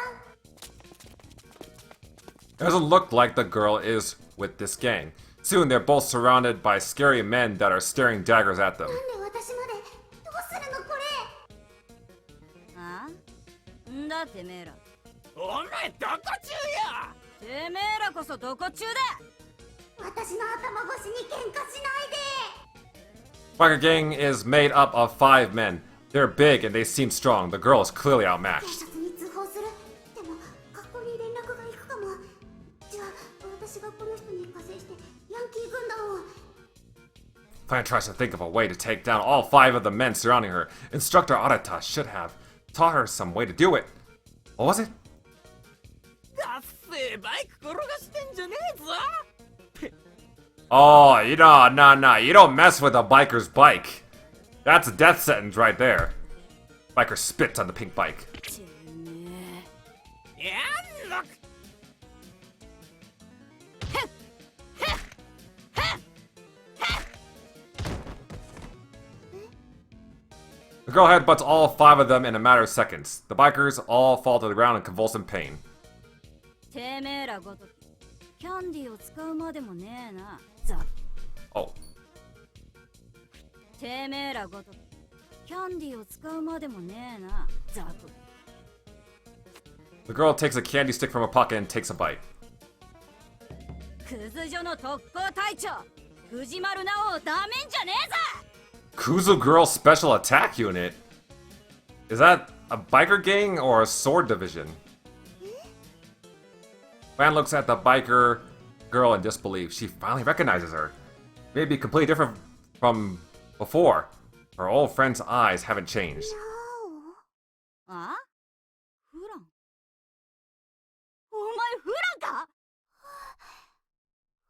It doesn't look like the girl is with this gang. Soon they're both surrounded by scary men that are staring daggers at them. なんで私まで。どうするのこれ。あんだてめえら。お前どこ中や。てめえらこそどこ中だ。私の頭越しに喧嘩しないで。 Biker gang is made up of 5 men. They're big and they seem strong. The girl is clearly 警 outmatched. 察に通報する。でも学校に連絡が行くかも。じゃあ私がこの人に加勢してヤンキー軍団を。 Flan tries to think of a way to take down all 5 of the men surrounding her. Instructor Arata should have taught her some way to do it. What was it? だっせバイク転がしてんじゃねえぞ。 Oh, you know, no, you don't mess with a biker's bike. That's a death sentence right there. Biker spits on the pink bike. てめやんの。 The girl headbutts all 5 of them in a matter of seconds. The bikers all fall to the ground in convulsive pain. え。てめえらごときキャンディーを使うまでもねえな。ザ。 Oh. てめえらごときキャンディーを使うまでもねえな。ザコ。 The girl takes a candy stick from her pocket and takes a bite. クズ女の特攻隊長藤丸直をダメんじゃねえぞ。 Kuzu Girl Special Attack Unit? Is that a biker gang or a sword division? Fan looks at the biker girl in disbelief. She finally recognizes her. Maybe completely different from before. Her old friend's eyes haven't changed. あ？フラン。お前フランか？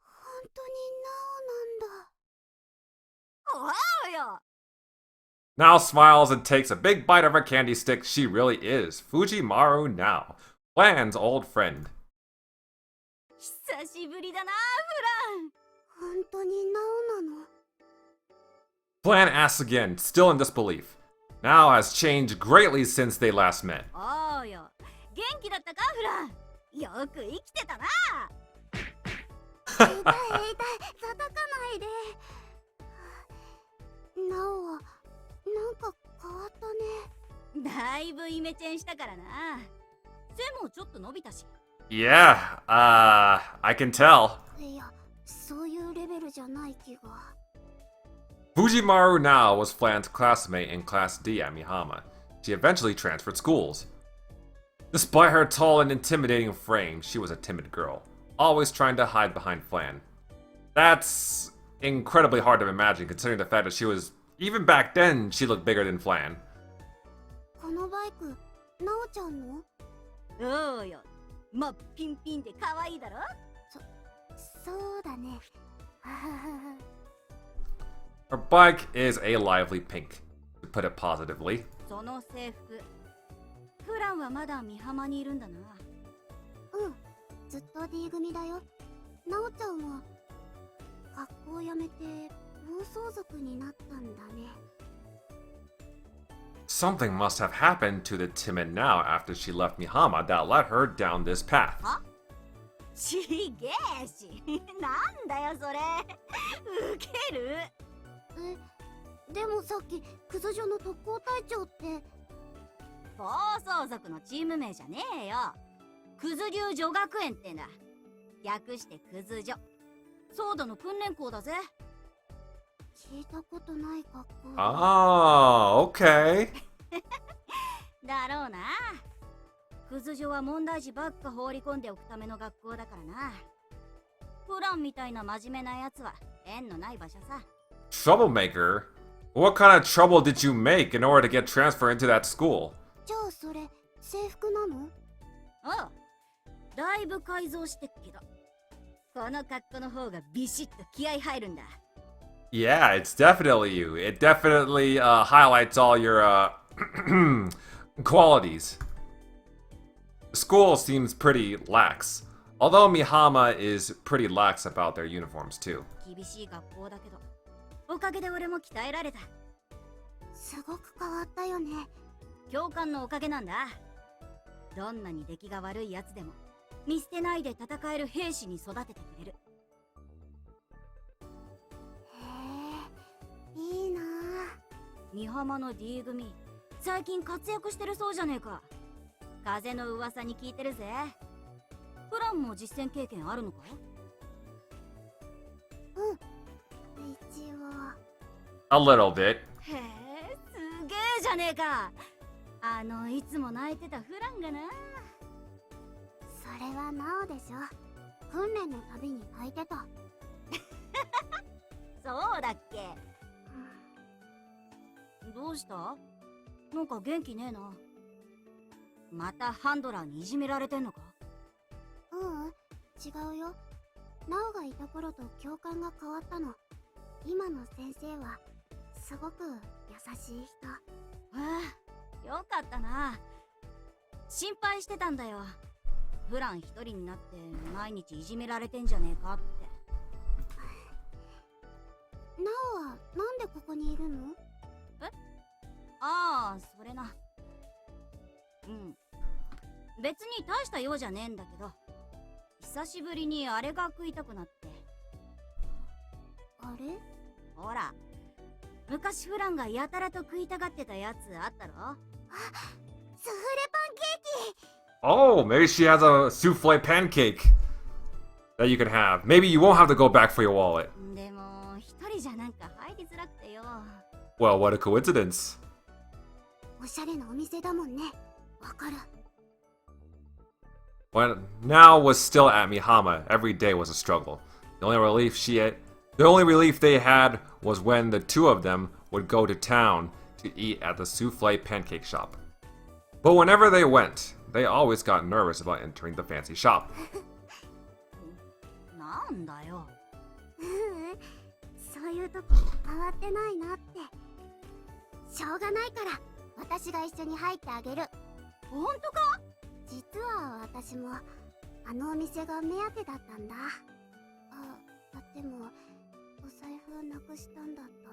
本当にナオなんだ。おうよ。 Now smiles and takes a big bite of her candy stick. She really is Fujimaru now, Flan's old friend. 久しぶりだなフ本当にナオなの。 Flan asks again, still in disbelief. Now has changed greatly since they last met. ラン。おうよ。元気だったかフラン。よく生きてたな。痛い痛い、叩かないで。ナオはなんか変わったね。だいぶイメチェンしたからな。背もちょっと伸びたし。 Yeah, I can tell. いや、そういうレベルじゃない気が。 Fujimaru now was Flan's classmate in Class D at Mihama. She eventually transferred schools. Despite her tall and intimidating frame, she was a timid girl, always trying to hide behind Flan. That's incredibly hard to imagine considering the fact that she was, even back then, she looked bigger than Flan. このバイク、ナオちゃんの？おうよ。まあピンピンで可愛いだろ。そうだね。 Her bike is a lively pink, to put it positively. その制服、フランはまだ美浜にいるんだな。うん、ずっと D 組だよ。なおちゃんは学校辞めて暴走族になったんだね。 Something must have happened to the timid now after she left Mihama that led her down this path. ちげえし、なんだよそれ。ウケる。でもさっきクズ女の特攻隊長って。暴走族のチーム名じゃねえよ。クズ流女学園ってんだ。略してクズ女。ソードの訓練校だぜ。聞いたことない学校。Ah, okay. だろうな。クズ女は問題児ばっか放り込んでおくための学校だからな。フランみたいな真面目なやつは縁のない場所さ。Troublemaker? What kind of trouble did you make in order to get transferred into that school? じゃあそれ制服なの？ああ、だいぶ改造してっけど、この格好の方がビシッと気合入るんだ。Yeah, it's definitely you. It definitely highlights all your qualities. The school seems pretty lax, although Mihama is pretty lax about their uniforms too. 厳しい学校だけど、おかげで俺も鍛えられた。すごく変わったよね。教官のおかげなんだ。どんなに出来が悪いやつでも見捨てないで戦える兵士に育ててくれる。へえ、いいな。美浜の D 組、最近活躍してるそうじゃねえか。風の噂に聞いてるぜ。フランも実戦経験あるのか？うん、一応。A little bit. へえ、すげえじゃねえか。いつも泣いてたフランがな。それはなおでしょ。訓練のたびに泣いてた。そうだっけ？どうした？なんか元気ねえな。またハンドラーにいじめられてんのか？ううん、違うよ。なおがいた頃と教官が変わったの。今の先生はすごく優しい人。ああ、よかったな。心配してたんだよ。フラン一人になって毎日いじめられてんじゃねえかって。なおはなんでここにいるの？え？ああ、それな。うん。別に大したようじゃねえんだけど、久しぶりにあれが食いたくなって。あれ？ほら、昔フランがやたらと食いたがってたやつあったろ？あ、スフレパンケーキ。 Oh, maybe she has a souffle pancake that you can have. Maybe you won't have to go back for your wallet. でも一人じゃなんか入りづらくてよ。Well, what a coincidence. おしゃれなお店だもんね。わかる。 When Now was still at Mihama, every day was a struggle. The only relief they had was when the two of them would go to town to eat at the souffle pancake shop. But whenever they went, they always got nervous about entering the fancy shop. なんだよ。そういうとこ変わってないなって。しょうがないから私が一緒に入ってあげる。ほんとか？実は私もあのお店が目当てだったんだ。でもお財布なくしたんだった。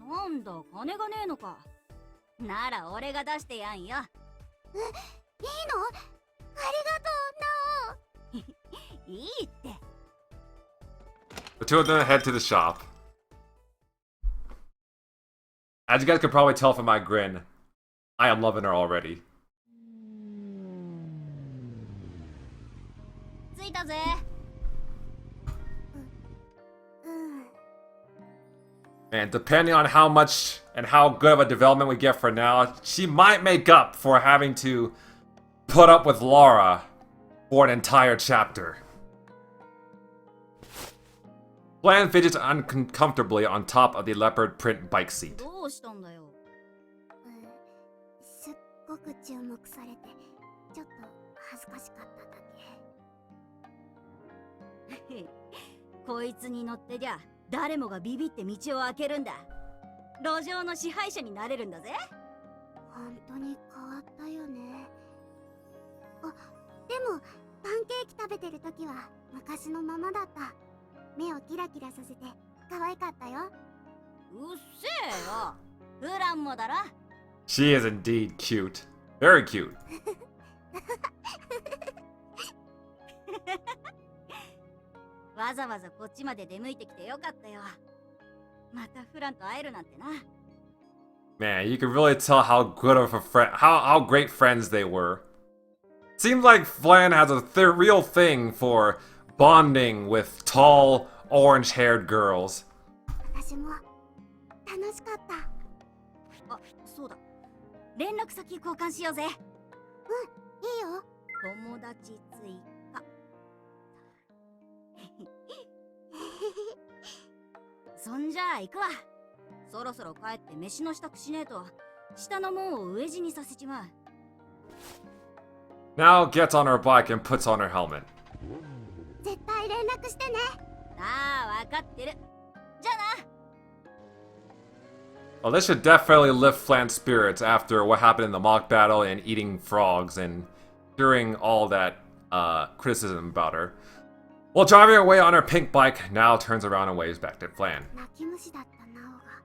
なんだ、金がねえのか。なら俺が出してやんよ。いいの？ありがとう、なお。いいって。The two of them head to the shop. As you guys can probably tell from my grin, I am loving her already. 着いたぜ。And depending on how much and how good of a development we get for now, she might make up for having to put up with Laura for an entire chapter. Bland fidgets uncomfortably on top of the leopard print bike seat. どうしたんだよ。すっごく注目されてちょっと恥ず難しかっただけ。こいつに乗ってりゃ誰もがビビって道を開けるんだ。路上の支配者になれるんだぜ。本当に変わったよね。あ、でもパンケーキ食べてる時は昔のままだった。目をキラキラさせて可愛かったよ。うっせえよ。フランもだろ。 She is indeed cute. Very cute. わざわざこっちまで出向いてきてよかったよ。またフランと会えるなんてな。 Man, you can really tell how good of a friend, how great friends they were. Seems like Flan has a real thing for bonding with tall, orange-haired girls. 私も楽しかった。あ、そうだ。連絡先交換しようぜ。いいよ。友達追加。そんじゃあ行くわ。そろそろ帰って飯の支度しねえと下の門を飢え死にさせちまう。 Now gets on her bike and puts on her helmet. 絶対連絡してね。ああ、わかってる。じゃあな。 Well, this should definitely lift Flan's spirits after what happened in the mock battle and eating frogs and hearing all that criticism about her. While driving away on her pink bike, now turns around and waves back to Flan. 泣き虫だったナオが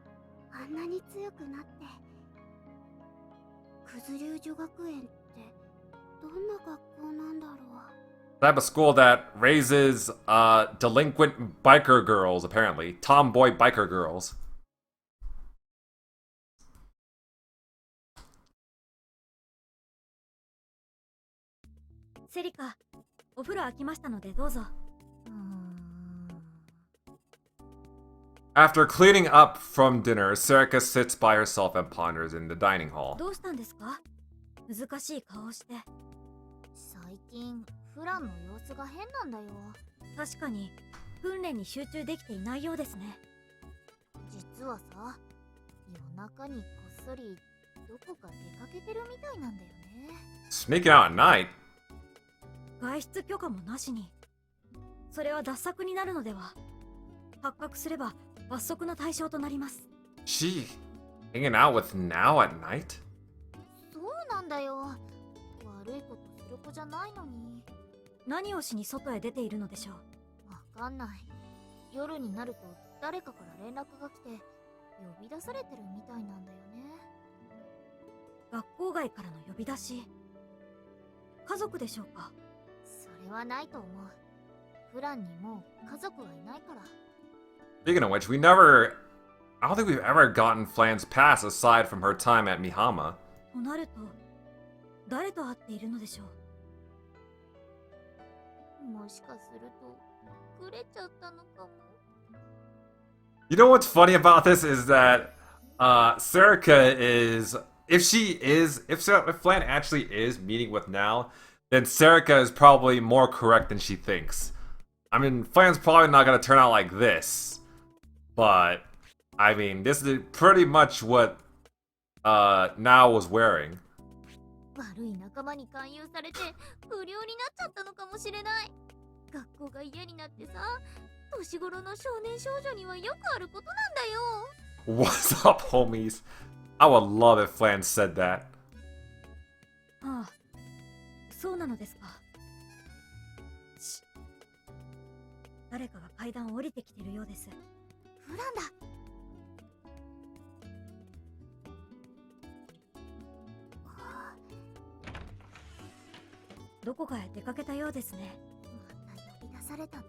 あんなに強くなって。クズ流女学園ってどんな学校なんだろう。 Type of school that raises delinquent biker girls, apparently. Tomboy biker girls. セリカ、お風呂空きましたのでどうぞ。After cleaning up from dinner, Serica sits by herself and ponders in the dining hall. どうしたんですか？難しい顔をして。最近フランの様子が変なんだよ。確かに訓練に集中できていないようですね。実はさ、夜中にこっそりどこか出かけてるみたいなんだよね。 Sneaking out at night? 外出許可もなしに。それは脱作になるのでは？発覚すれば罰則の対象となります。 She hanging out with now at night? そうなんだよ。悪いことする子じゃないのに。何をしに外へ出ているのでしょう？わかんない。夜になると誰かから連絡が来て呼び出されてるみたいなんだよね。学校外からの呼び出し。家族でしょうか？それはないと思う。フランにもう家族はいないから。 Speaking of which, I don't think we've ever gotten Flan's past aside from her time at Mihama. となると、誰と会っているのでしょう？もしかするとくれちゃったのかも。 You know what's funny about this is that Serica is if Flan actually is meeting with Now, then Serica is probably more correct than she thinks. I mean, Flan's probably not gonna turn out like this, but I mean, this is pretty much what Now was wearing. 悪い仲間に勧誘されて不良になっちゃったのかもしれない。学校が嫌になってさ、年頃の少年少女にはよくあることなんだよ。 What's up, homies? I would love if Flan said that. ああ、そうなのですか。誰かが階段を降りてきてるようです。フランだ。どこかへ出かけたようですね。また呼び出されたんだ。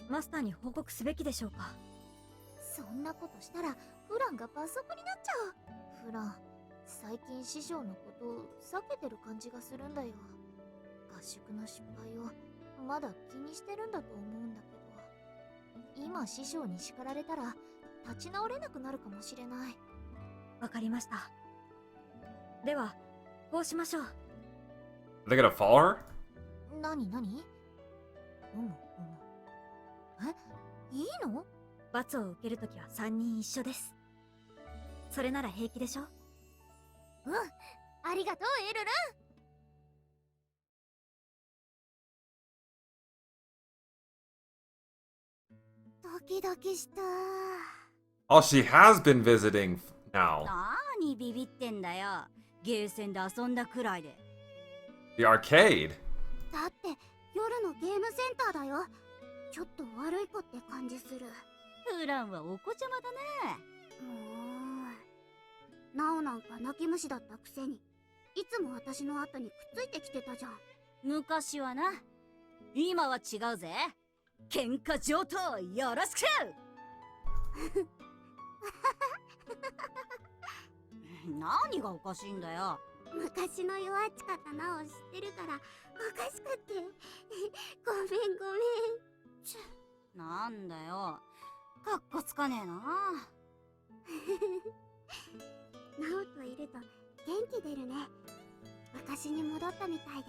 マスターに報告すべきでしょうか？そんなことしたらフランが罰則になっちゃう。フラン、最近師匠のことを避けてる感じがするんだよ。合宿の失敗をまだ気にしてるんだと思うんだけど、今師匠に叱られたら立ち直れなくなるかもしれない。わかりました。では、こうしましょう。Are they gonna follow her? 何え、いいの？罰を受けるときは3人一緒です。それなら平気でしょ？うん、ありがとうエルルン。キドキした。 Oh, she has been visiting now. なーにビビってんだよ。ゲーセンで遊んだくらいで。 The arcade. だって夜のゲームセンターだよ。ちょっと悪い子って感じする。フランはお子ちゃまだね。もうナオなんか泣き虫だったくせにいつも私の後にくっついてきてたじゃん。昔はな。今は違うぜ。喧嘩上等よろしく何がおかしいんだよ。昔の弱っちかったナオ知ってるからおかしくってごめんごめん。なんだよ。かっこつかねえな。ナオといると元気出るね。昔に戻ったみたいで。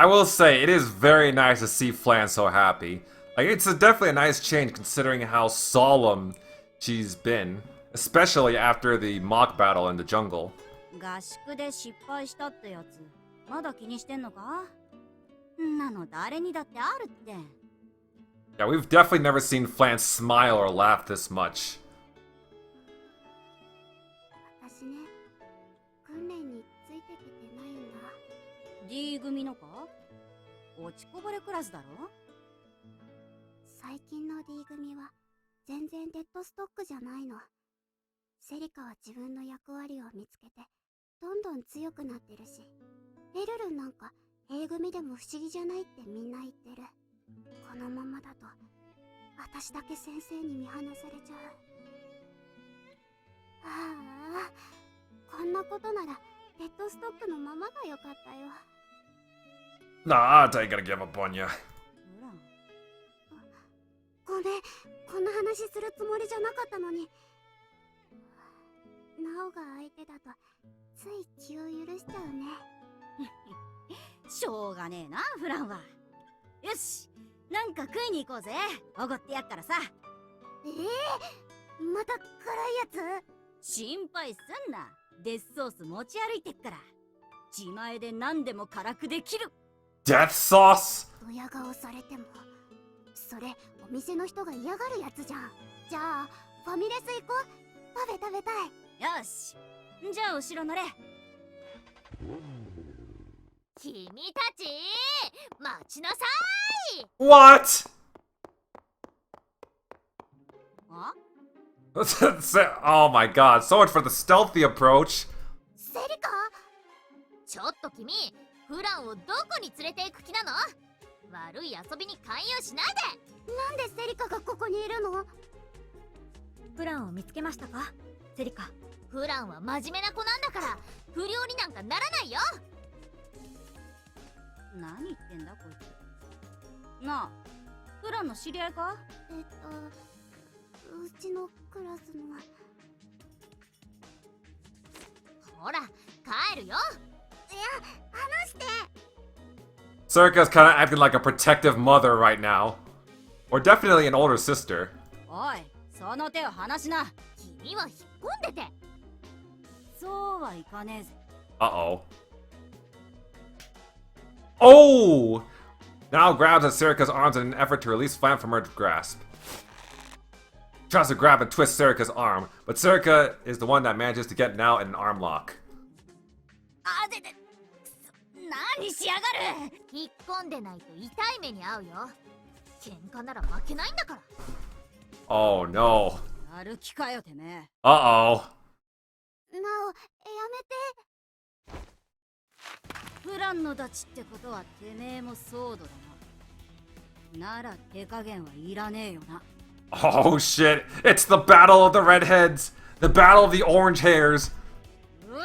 I will say, it is very nice to see Flan so happy. Like, it's definitely a nice change considering how solemn she's been. Especially after the mock battle in the jungle. 合宿で失敗したってやつまだ気にしてんのか？んなの誰にだってあるって。 Yeah, we've definitely never seen Flan smile or laugh this much. 私ね、訓練についてきてないんだ。 D 組のか？落ちこぼれクラスだろ？最近の D 組は全然デッドストックじゃないの。セリカは自分の役割を見つけてどんどん強くなってるし、エルルンなんか A 組でも不思議じゃないってみんな言ってる。このままだと私だけ先生に見放されちゃう。ああ、こんなことならデッドストックのままがよかったよ。 Nah, I ain't gonna give up on ya. ごめん、こんな話するつもりじゃなかったのに。ナオが相手だとつい気を許しちゃうね。しょうがねえなフランは。よし、なんか食いに行こうぜ。おごってやっからさ。また辛いやつ？心配すんな。デスソース持ち歩いてっから。自前で何でも辛くできる。 Death sauce? ドヤ顔されてもそれお店の人が嫌がるやつじゃん。じゃあファミレス行こう。食べたい。よし、じゃあ後ろ乗れ。君たち待ちなさい。 What? あ？ Oh my god, so much for the stealthy approach. セリカ？ちょっと君、フランをどこに連れて行く気なの？悪い遊びに勧誘しないで。なんでセリカがここにいるの？プランを見つけましたか、セリカ？フランは真面目な子なんだから不良になんかならないよ。何言ってんだこいつ。なあ、フランの知り合いか？うちのクラスの。ほら帰るよ。いや、話して。 Circa's kinda acting like a protective mother right now. Or definitely an older sister. おい、その手を離しな。君は引っ込んでて。そうはいかねえぜ。 Uh-oh. Oh! Now grabs at Serica's arms in an effort to release Flam from her grasp. Tries to grab and twist Serica's arm, but Serica is the one that manages to get Now in an arm lock. あでで、何しやがる。引っ込んでないと痛い目に遭うよ。喧嘩なら負けないんだから。 Oh no. やる気かよてめえ。 Uh-oh. なお、やめて。フランのダチってことはてめえもソードだな。なら手加減はいらねえよな。 Oh shit. It's the battle of the redheads. The battle of the orange hairs. うれ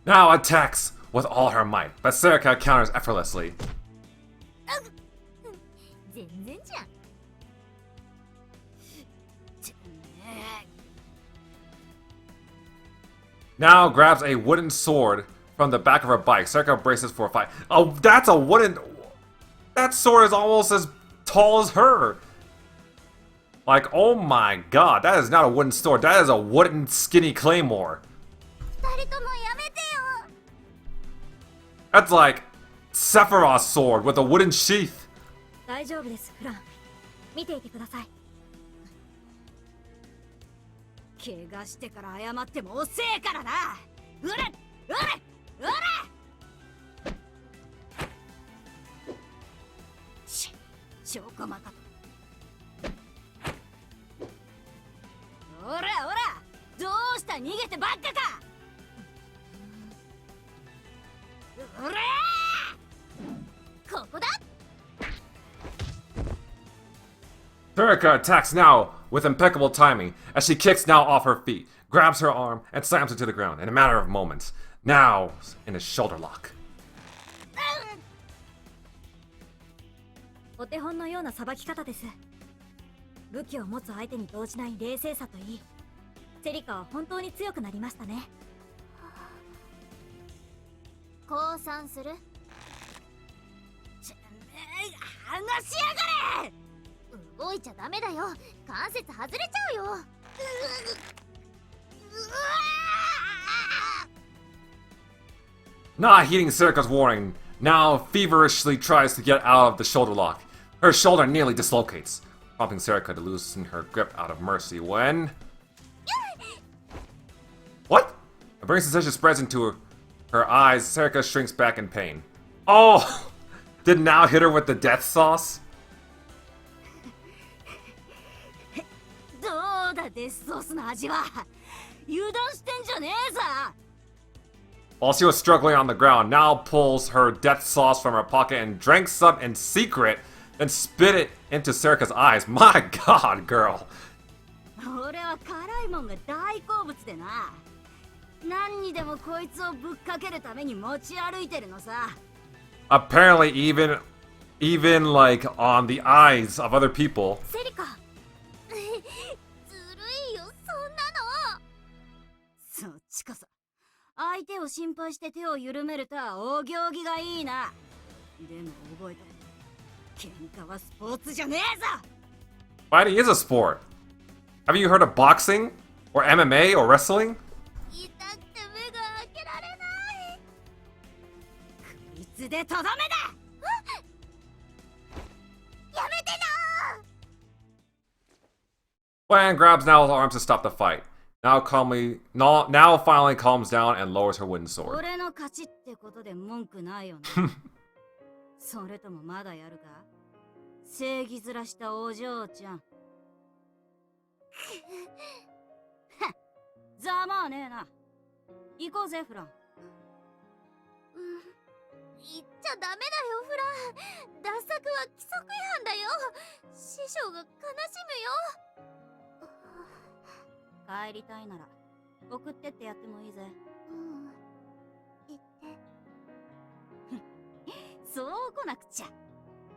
Now attacks with all her might, but Serica counters effortlessly. 全然じゃん。 Now grabs a wooden sword from the back of her bike. Serica braces for a fight. Oh, that's a wooden... That sword is almost as tall as her. Like, oh my god, that is not a wooden sword. That is a wooden skinny claymore. 二人ともやめてよ。 That's like Sephiroth's sword with a wooden sheath. 大丈夫ですフラン。見ていてください。怪我してから謝っても遅えからな。うれうれうれ証拠まかと。おらおら、どうした逃げてばっかか。うれここだ。 Turika attacks now with impeccable timing as she kicks now off her feet, grabs her arm, and slams her to the ground in a matter of moments. Now in a shoulder lock. お手本のようなさばき方です。武器を持つ相手に動じない冷静さといい、セリカは本当に強くなりましたね。降参する？離しやがれ。動いちゃダメだよ。関節外れちゃうよ。Not heeding Serika's warning, now feverishly tries to get out of the shoulder lock. Her shoulder nearly dislocates, prompting Serika to loosen her grip out of mercy when... What? A burning sensation spreads into her eyes. Serika shrinks back in pain. Oh! Did now hit her with the death sauce? どうだデスソースの味は。油断してんじゃねえさ。 While she was struggling on the ground, now pulls her death sauce from her pocket and drank some in secret, then spit it into Serika's eyes. My god, girl. 俺は辛いもんが大好物でな。何にでもこいつをぶっかけるために持ち歩いてるのさ。 Apparently, even like on the eyes of other people. セリカ。ずるいよ、そんなの。そっちこそ。相手を心配して手を緩めるとはお行儀がいいな。でも覚えた。喧嘩はスポーツじゃねえぞ。 Fighting is a sport. Have you heard of boxing? Or MMA or wrestling? 痛くて目が開けられない。こいつでとどめだ。やめてな。 Flan grabs Now's arms to stop the fight. Now finally calms down and lowers her wooden sword. 俺の勝ちってことで文句ないよね。それともまだやるか。正義面したお嬢ちゃん。ざまあねえな。行こうぜフラン。言っちゃダメだよフラン。脱作は規則違反だよ。師匠が悲し帰りたいなら送ってってやってもいいぜ。むよ。言って。そう来なくちゃ。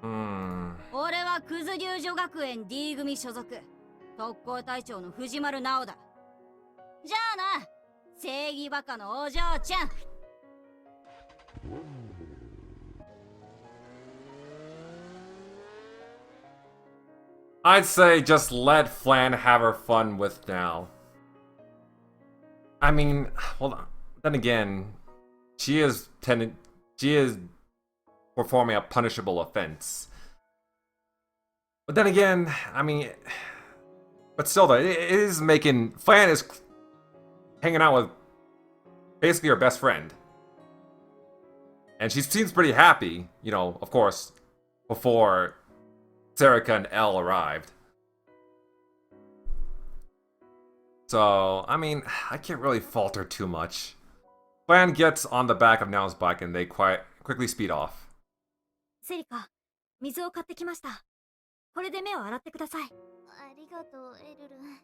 Hmm. 俺はクズ流女学園 D 組所属特攻隊長の藤丸直だ。じゃあな、正義バカのお嬢ちゃん。 I'd say just let Flan have her fun with Now. I mean, well, then again, she is performing a punishable offense. But then again, I mean, but still though, it is making... Flan is hanging out with basically her best friend. And she seems pretty happy, you know, of course, before Serika and Elle arrived. So, I mean, I can't really fault her too much. Flan gets on the back of Now's bike and they quickly speed off. セリカ、水を買ってきました。これで目を洗ってください。ありがとうエルルン。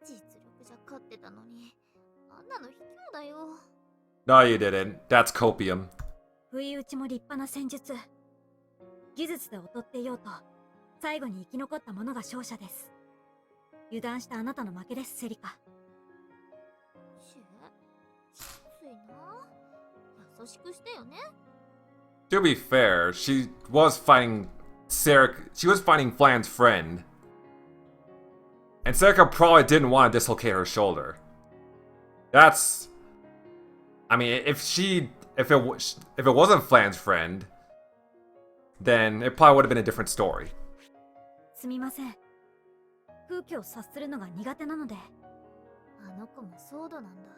実力じゃ勝ってたのに、あんなの卑怯だよ。No, you didn't. That's copium. 不意打ちも立派な戦術。技術で劣っていようと、最後に生き残った者が勝者です。油断したあなたの負けです、セリカ。きついな。優しくしてよね。To be fair, she was fighting Flan's friend. And Serika probably didn't want to dislocate her shoulder. That's... I mean, if she if it wasn't Flan's friend, then it probably would have been a different story. すみません。空気を察するのが苦手なので。あの子もソードなんだ。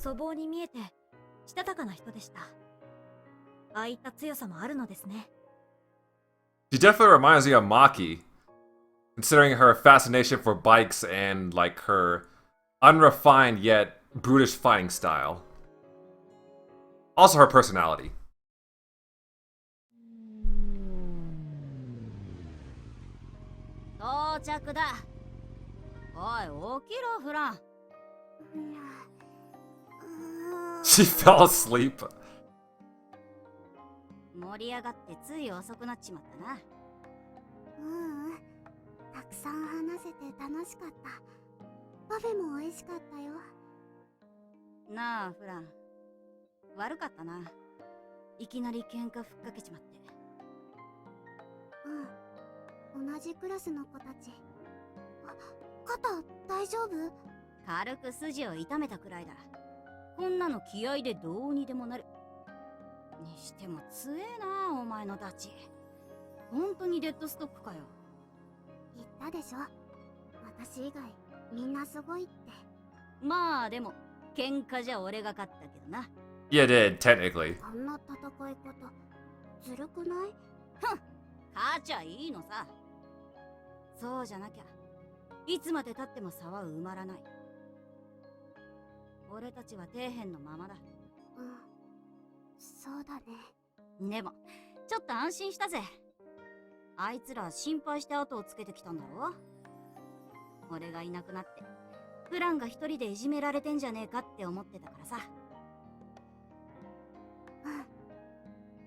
粗暴に見えてしたたかな人でした。ああいった強さもあるのですね。She definitely reminds me of Maki, considering her fascination for bikes and like her unrefined yet brutish fighting style. Also her personality. 到着だ。おい、起きろ、フラン。She fell asleep. 盛り上がってつい遅くなっちまったな。たくさん話せて楽しかった。パフェも美味しかったよ。なあ、フラン。悪かったな。いきなり喧嘩ふっかけちまって。同じクラスの子たち。肩大丈夫？軽く筋を痛めたくらいだ。こんなの気合でどうにでもなる。にしても強えな、お前のダチ。本当にデッドストックかよ。言ったでしょ。私以外みんなすごいって。まあでも喧嘩じゃ俺が勝ったけどな。Yeah, it did, technically. あんな戦い方ずるくない？ふん、勝ちゃいいのさ。そうじゃなきゃいつまで経っても差は埋まらない。俺たちは底辺のままだ。そうだね。でもちょっと安心したぜ。あいつら心配して後をつけてきたんだろ。俺がいなくなってフランが一人でいじめられてんじゃねえかって思ってたからさ。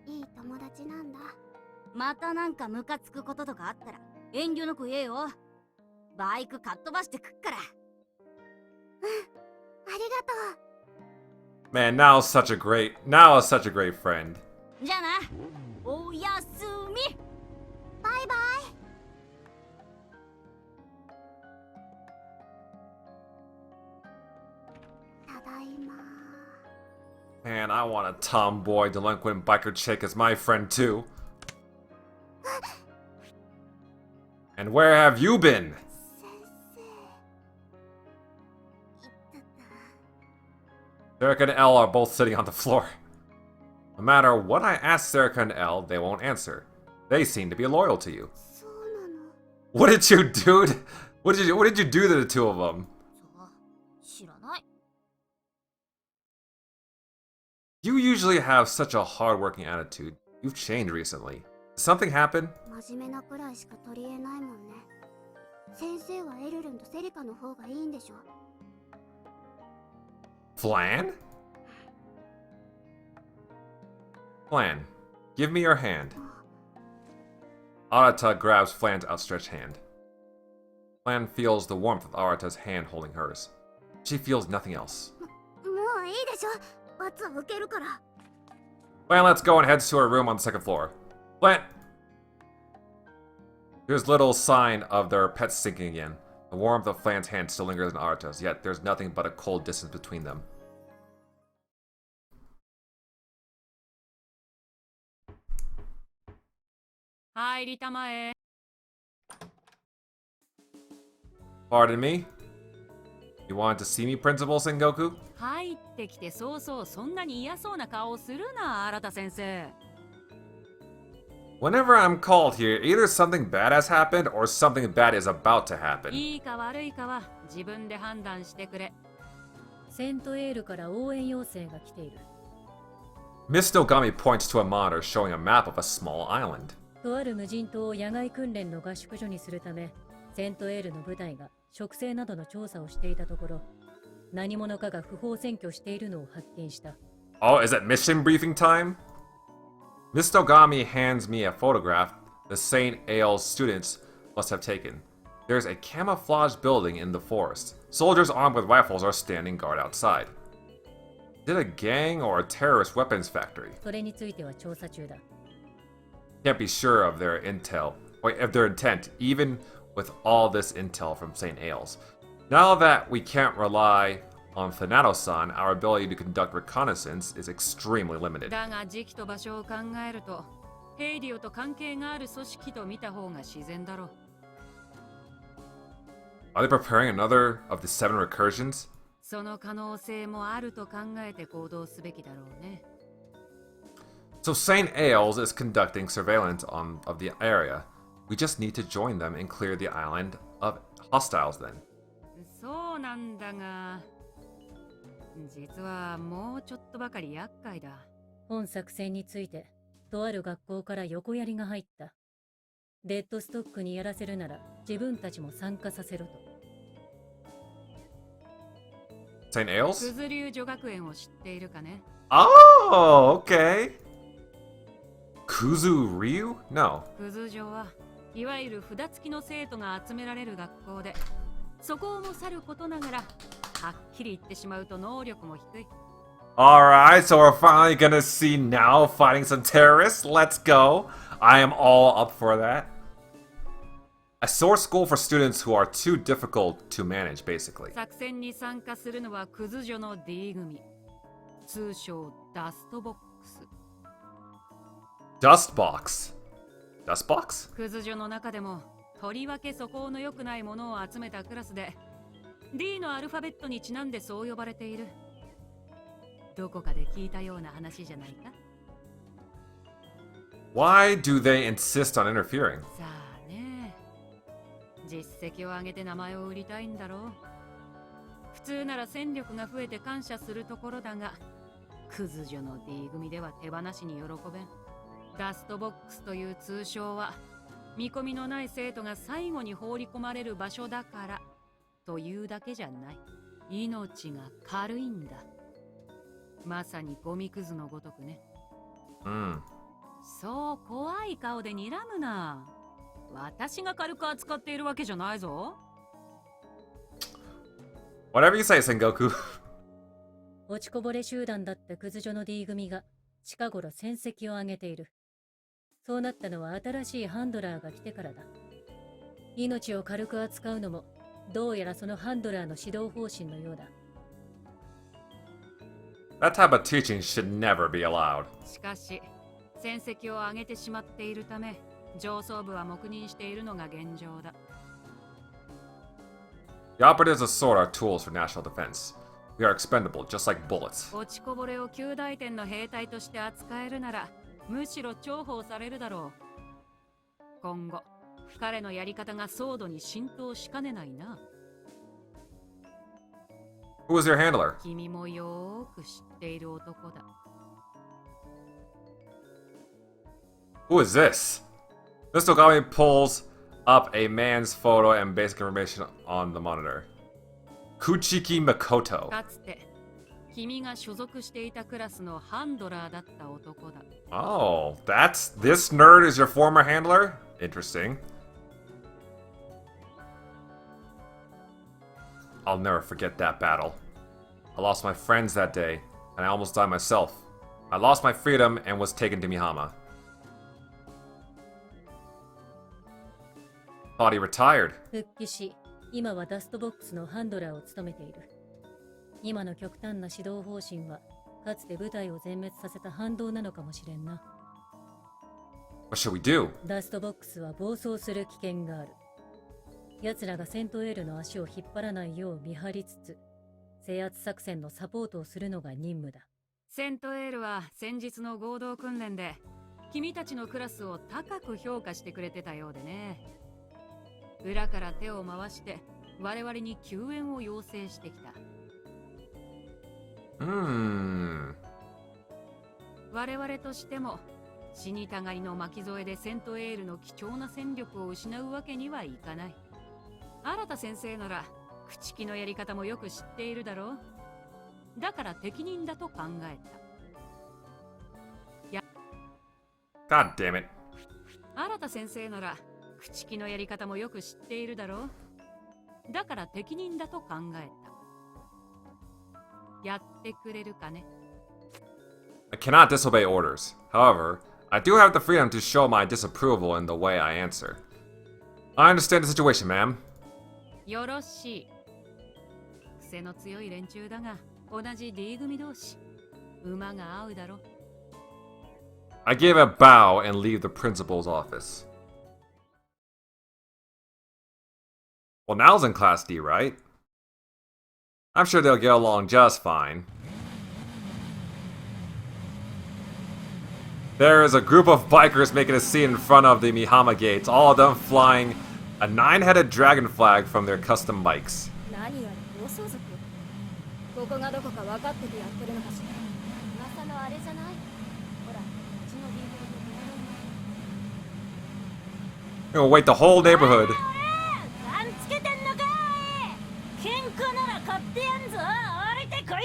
いい友達なんだ。またなんかムカつくこととかあったら遠慮なく言えよ。バイクかっ飛ばしてくっから。ありがとう。Man, now is such a great friend. じゃあな、おやすみ。バイバイ。ただいま。Man, I want a tomboy delinquent biker chick as my friend too. And where have you been? Serica and Elle are both sitting on the floor. No matter what I ask Serica and Elle, they won't answer. They seem to be loyal to you. What did you do? What did you do to the two of them? 知らない。 You usually have such a hard-working attitude. You've changed recently. Did something happen? 真面目なくらいしか取り柄ないもんね。先生はエルルンとセリカの方がいいんでしょ。Flan? Flan, give me your hand. Arata grabs Flan's outstretched hand. Flan feels the warmth of Arata's hand holding hers. She feels nothing else. もういいでしょ。罰を受けるから。Flan lets go and heads to her room on the second floor. Flan! There's little sign of their pets sinking again. The warmth of Flan's hand still lingers in Arata's, yet there's nothing but a cold distance between them. Pardon me? You wanted to see me, Principal Sengoku? 入ってきてそうそうそんなに嫌そうな顔をするな、新田先生。Whenever I'm called here, either something bad has happened or something bad is about to happen. いいか悪いかは自分で判断してくれ。セントエールから応援要請が来ている。Miss Nogami points to a monitor showing a map of a small island. とある無人島を野外訓練の合宿所にするため、セントエールの部隊が植生などの調査をしていたところ、何者かが不法占拠しているのを発見した。Oh, is it mission briefing time? Miss Nogami hands me a photograph the St. Ailes students must have taken. There's a camouflage building in the forest. Soldiers armed with rifles are standing guard outside. Is it a gang or a terrorist weapons factory? それについては調査中だ。Can't be sure of their intent, even with all this intel from St. Ailes. Now that we can't rely On Thanato-san, our ability to conduct reconnaissance is extremely limited. だが時期と場所を考えるとヘイリオと関係がある組織と見た方が自然だろう。 Are they preparing another of the 7 recursions? その可能性もあると考えて行動すべきだろうね。 So Saint Ailes is conducting surveillance of the area. We just need to join them and clear the island of hostiles then. そうなんだが、実はもうちょっとばかり厄介だ。本作戦についてとある学校から横やりが入った。デッドストックにやらせるなら自分たちも参加させろと。Saint Ailes? クズ流女学園を知っているかね。 Oh, okay. Kuzu Ryu? No. クズ女はいわゆる札付きの生徒が集められる学校で、そこをもさることながらはっきり言ってしまうと能力も低い。 Alright, so we're finally gonna see Now fighting some terrorists. Let's go. I am all up for that. A source school for students who are too difficult to manage, basically. 作戦に参加するのはクズ女の D 組、通称ダストボックス。 Dust box. Dust box? クズ女の中でもとりわけ素行の良くないものを集めたクラスで D のアルファベットにちなんでそう呼ばれている。どこかで聞いたような話じゃないか。 Why do they insist on interfering? さあね、実績を上げて名前を売りたいんだろう。普通なら戦力が増えて感謝するところだが、クズ女の D 組では手放しに喜べん。ダストボックスという通称は見込みのない生徒が最後に放り込まれる場所だからというだけじゃない。命が軽いんだ。まさにゴミクズのごとくね。そう怖い顔で睨むな。私が軽く扱っているわけじゃないぞ。 Whatever you say, Sengoku. 落ちこぼれ集団だったクズ女の D 組が近頃戦績を上げている。そうなったのは新しいハンドラーが来てからだ。命を軽く扱うのもどうやらそのハンドラーの指導方針のようだ。 That type of teaching should never be allowed. しかし戦績を上げてしまっているため上層部は黙認しているのが現状だ。 The operatives of SWORD are tools for national defense. We are expendable, just like bullets. 落ちこぼれを旧大点の兵隊として扱えるならむしろ重宝されるだろう。今後彼のやり方がソードに浸透しかねないな。 Who is your handler? 君もよーく知っている男だ。 Who is this? This Togami pulls up a man's photo and basic information on the monitor. Kuchiki Makoto. かつて君が所属していたクラスのハンドラーだった男だ。 Oh, this nerd is your former handler? Interesting. I'll never forget that battle. I lost my friends that day, and I almost died myself. I lost my freedom and was taken to Mihama. Thought he retired. 復帰し、今はダストボックスのハンドラーを務めている。今の極端な指導方針は、かつて部隊を全滅させた反動なのかもしれんな。What should we do? ダストボックスは暴走する危険がある。奴らがセントエールの足を引っ張らないよう見張りつつ、制圧作戦のサポートをするのが任務だ。セントエールは先日の合同訓練で君たちのクラスを高く評価してくれてたようでね。裏から手を回して我々に救援を要請してきた。我々としても死にたがりの巻き添えでセントエールの貴重な戦力を失うわけにはいかない。新田先生なら朽木のやり方もよく知っているだろう。だから適任だと考えた。 God damn it. 新田先生なら朽木のやり方もよく知っているだろう。だから適任だと考えた。やってくれるかね。 I cannot disobey orders. However, I do have the freedom to show my disapproval in the way I answer. I understand the situation, ma'am. よろしい。癖の強い連中だが、同じ D 組同士。馬が合うだろ。I give a bow and leave the principal's office. Well, Now's in Class D, right? I'm sure they'll get along just fine. There is a group of bikers making a scene in front of the Mihama gates, all of them flying a 9-headed dragon flag from their custom bikes. 何やら暴走族。ここがどこか分かっててやってるのかしら。噂のあれじゃない。ほら、うちのリーグでやる You'll wait the whole neighborhood. ガンつけてんのかい。喧嘩なら買ってやんぞ。降りてこい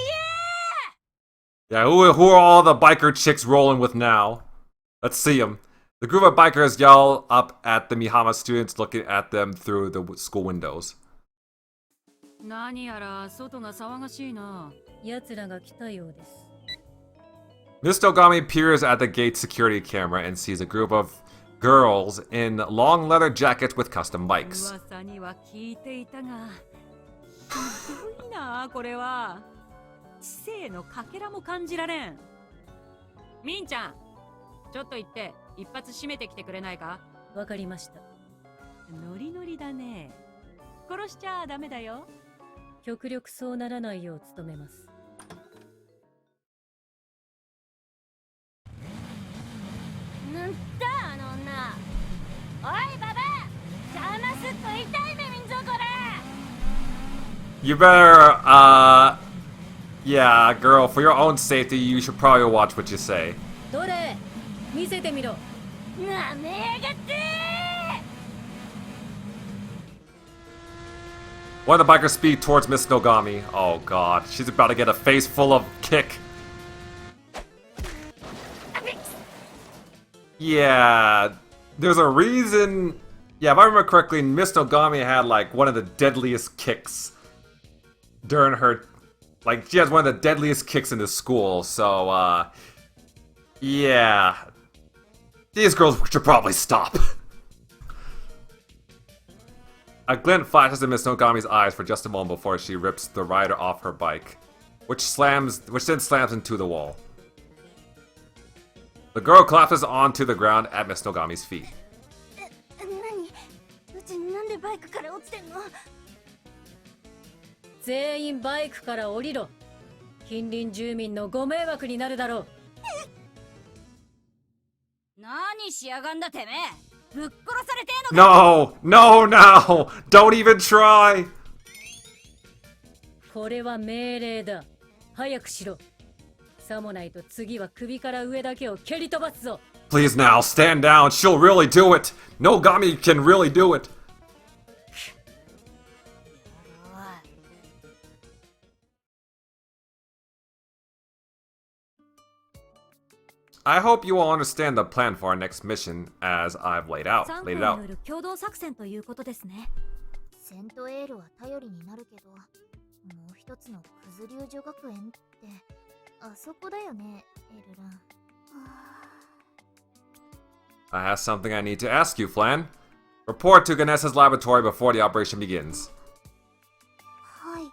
や。 Yeah, who are all the biker chicks rolling with now? Let's see them. The group of bikers yell up at the Mihama students looking at them through the school windows. 何やら外が騒がしいな。奴らが来たようです。Miss Togami peers at the gate security camera and sees a group of girls in long leather jackets with custom bikes. 噂には聞いていたが、すごいなこれは。知性のかけらも感じられん。みんちゃん、ちょっと行って一発締めてきてくれないか？わかりました。ノリノリだね。殺しちゃダメだよ。極力そうならないよう努めます。なんだあの女。おいババ、邪魔すっと痛い目見んぞこれ。 You better, yeah, girl, for your own safety, you should probably watch what you say. どれ？見せてみろ。なめやがって。 One of the bikers speed towards Miss Nogami. Oh god, she's about to get a face full of kick. Yeah, there's a reason. Yeah, if I remember correctly, Miss Nogami had like one of the deadliest kicks during her. Like, she has one of the deadliest kicks in the school, so, yeah. These girls should probably stop. A glint flashes in Miss Nogami's eyes for just a moment before she rips the rider off her bike, which then slams into the wall. The girl collapses onto the ground at Miss Nogami's feet. 何？うちなんでバイクから落ちてんの？全員バイクから降りろ。近隣住民のご迷惑になるだろう。何しやがんだてめえ。ぶっ殺されてえのか。 No! No, no! Don't even try! これは命令だ。早くしろ。さもないと次は首から上だけを蹴り飛ばすぞ。 Please now, stand down. She'll really do it. Nogami can really do it. I hope you all understand the plan for our next mission as I've laid it out. 共同作戦ということですね。セントエールは頼りになるけど、もう一つのクズ流女学園ってあそこだよね、エルラン。I have something I need to ask you, Flan. Report to Ganesa's laboratory before the operation begins. はい。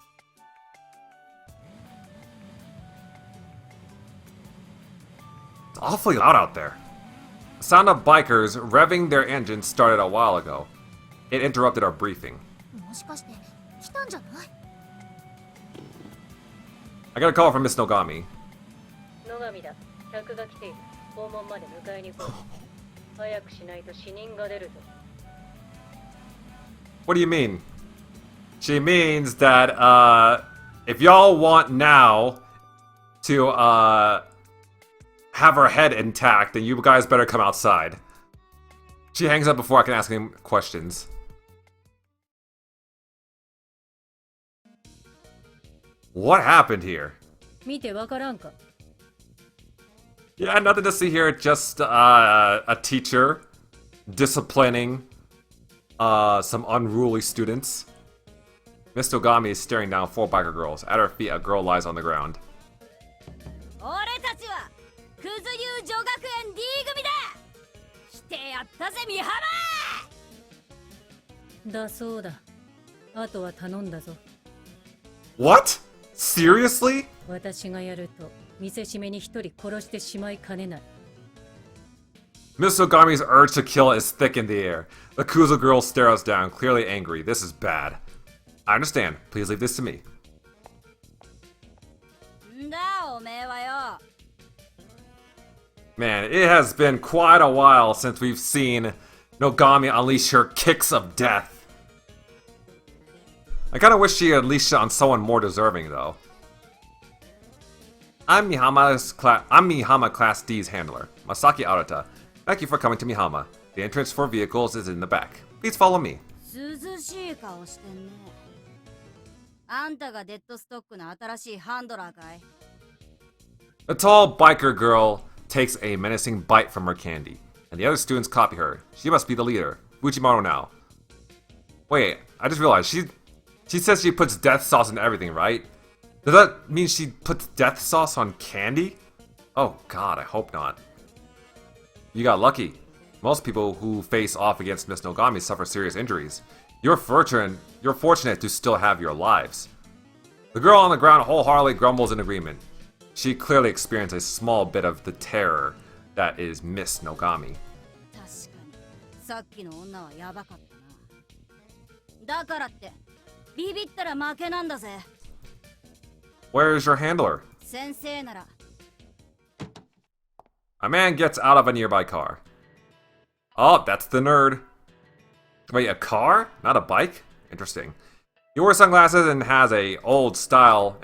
It's awfully loud out there. The sound of bikers revving their engines started a while ago. It interrupted our briefing. もしかして来たんじゃない？ I got a call from Miss Nogami. 野上だ。客が来ている。訪問まで迎えに行こう。早くしないと死人が出るぞ。 What do you mean? She means that, if y'all want now to, have her head intact, then you guys better come outside. She hangs up before I can ask any questions. What happened here? 見てわからんか。 Yeah, nothing to see here. Just a teacher disciplining some unruly students. Miss Togami is staring down 4 biker girls. At her feet, a girl lies on the ground. 俺たちはクズ流女学園 D 組だ。来てやったぜミハマ。だそうだ。あとは頼んだぞ。What? Seriously? 私がやると見せしめに一人殺してしまいかねない。 Miss Ogami's urge to kill is thick in the air. The Kuzu girl stares us down, clearly angry. This is bad. I understand. Please leave this to me. んだおめえはよ。 Man, it has been quite a while since we've seen Nogami unleash her kicks of death. I kinda wish she unleashed it on someone more deserving, though. I'm Mihama Class D's handler, Masaki Arata. Thank you for coming to Mihama. The entrance for vehicles is in the back. Please follow me. 涼しい顔してんね。あんたがデッドストックの新しいハンドラーかい？ The tall biker girl takes a menacing bite from her candy, and the other students copy her. She must be the leader, Fujimaru now. Wait, I just realized she says she puts death sauce in everything, right? Does that mean she puts death sauce on candy? Oh god, I hope not. You got lucky. Most people who face off against Miss Nogami suffer serious injuries. You're fortunate to still have your lives. The girl on the ground wholeheartedly grumbles in agreement. She clearly experienced a small bit of the terror that is Miss Nogami. 確かにさっきの女はやばかったな。だからってビビったら負けなんだぜ。 Where is your handler? 先生なら。 A man gets out of a nearby car. Oh, that's the nerd. Wait, a car? Not a bike? Interesting. He wears sunglasses and has an old style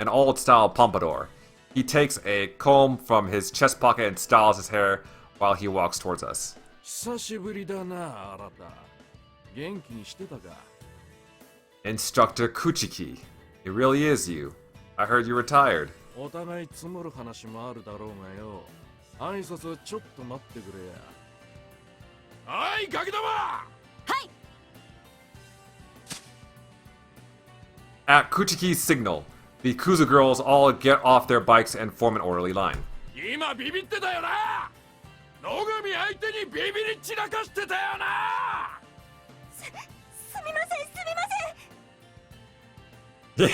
pompadour. He takes a comb from his chest pocket and styles his hair while he walks towards us. 久しぶりだな、新た。元気にしてたか? Instructor Kuchiki. It really is you. I heard you retired. お互い積もる話もあるだろうがよ。挨拶ちょっと待ってくれや。はい、ガキども！はい！ At Kuchiki's signal, the Kuzu girls all get off their bikes and form an orderly line. 今ビビってたよな。野上相手にビビり散らかしてたよな。すみません。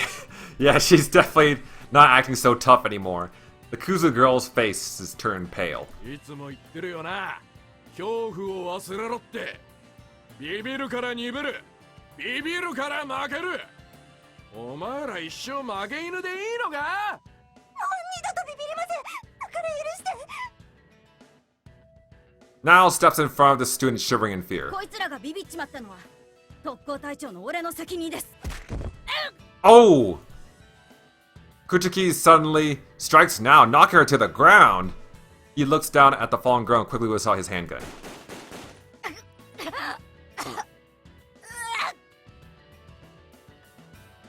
Yeah, she's definitely not acting so tough anymore. The Kuzu girl's face is turned pale. いつも言ってるよな。恐怖を忘れろって。ビビるから鈍る。ビビるから負ける。お前ら一生負け犬でいいのか？もう二度とビビりません。だから許して。Now steps in front of the student shivering in fear. こいつらがビビっちまったのは特攻隊長の俺の責任です。Oh! Kuchiki suddenly strikes now, knocking her to the ground. He looks down at the fallen girl and quickly whips out his handgun.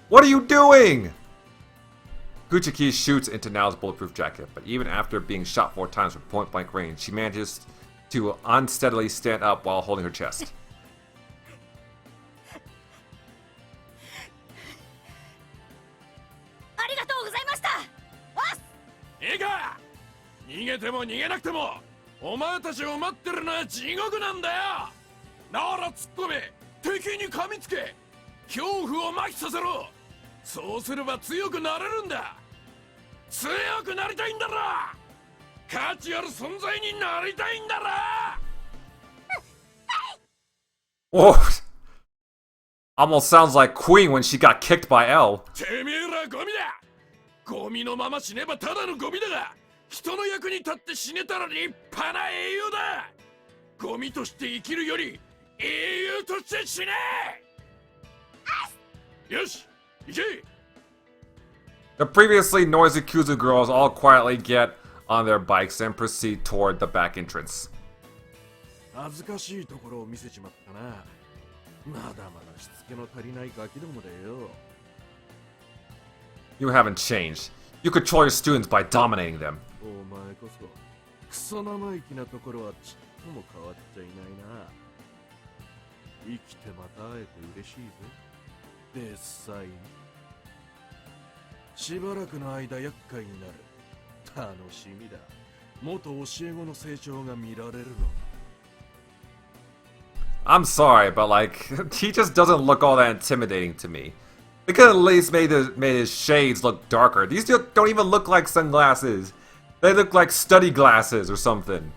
What are you doing? Kuchiki shoots into Nao's bulletproof jacket, but even after being shot 4 times from point-blank range, she manages to unsteadily stand up while holding her chest. ありがとうございました。いいか、逃げても逃げなくてもお前たちを待ってるのは地獄なんだよ。なら突っ込め、敵に噛みつけ、恐怖を麻痺させろ。そうすれば強くなれるんだ。強くなりたいんだろ。価値ある存在になりたいんだろ。Whoa! Almost sounds like Queen when she got kicked by L. てめえらゴミだ。ゴミのまま死ねばただのゴミだが、人の役に立って死ねたら立派な英雄だ。ゴミとして生きるより英雄として死ね。よし、行け。 The previously noisy Kuzu girls all quietly get on their bikes and proceed toward the back entrance. 恥ずかしいところを見せちまったな。まだまだしつけの足りないガキどもだよ。You haven't changed. You control your students by dominating them. お前こそクソ生意気なところはちっとも変わっちゃいないな。生きてまた会えて嬉しいぜ。デッサイン。しばらくの間厄介になる。楽しみだ。元教え子の成長が見られるの。I'm sorry, but like, he just doesn't look all that intimidating to me. They could at least made his shades look darker. These don't even look like sunglasses. They look like study glasses or something.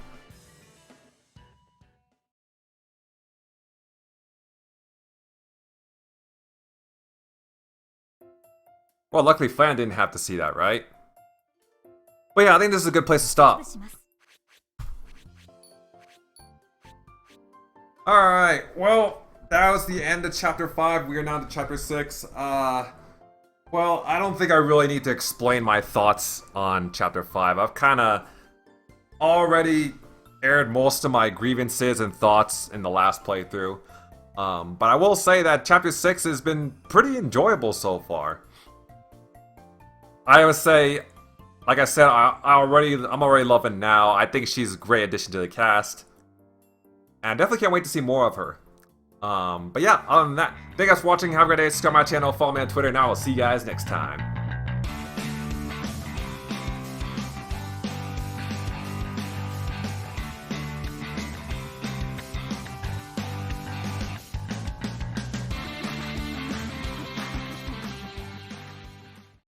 Well, luckily Flan didn't have to see that, right? But yeah, I think this is a good place to stop. Alright, well, that was the end of Chapter 5. We are now to Chapter 6. Well, I don't think I really need to explain my thoughts on Chapter 5. I've kind of already aired most of my grievances and thoughts in the last playthrough. But I will say that Chapter 6 has been pretty enjoyable so far. I would say, like I said, I'm already loving Now. I think she's a great addition to the cast. And I definitely can't wait to see more of her. But yeah, other than that, thank you guys for watching. Have a great day. Subscribe to my channel. Follow me on Twitter. And I will see you guys next time.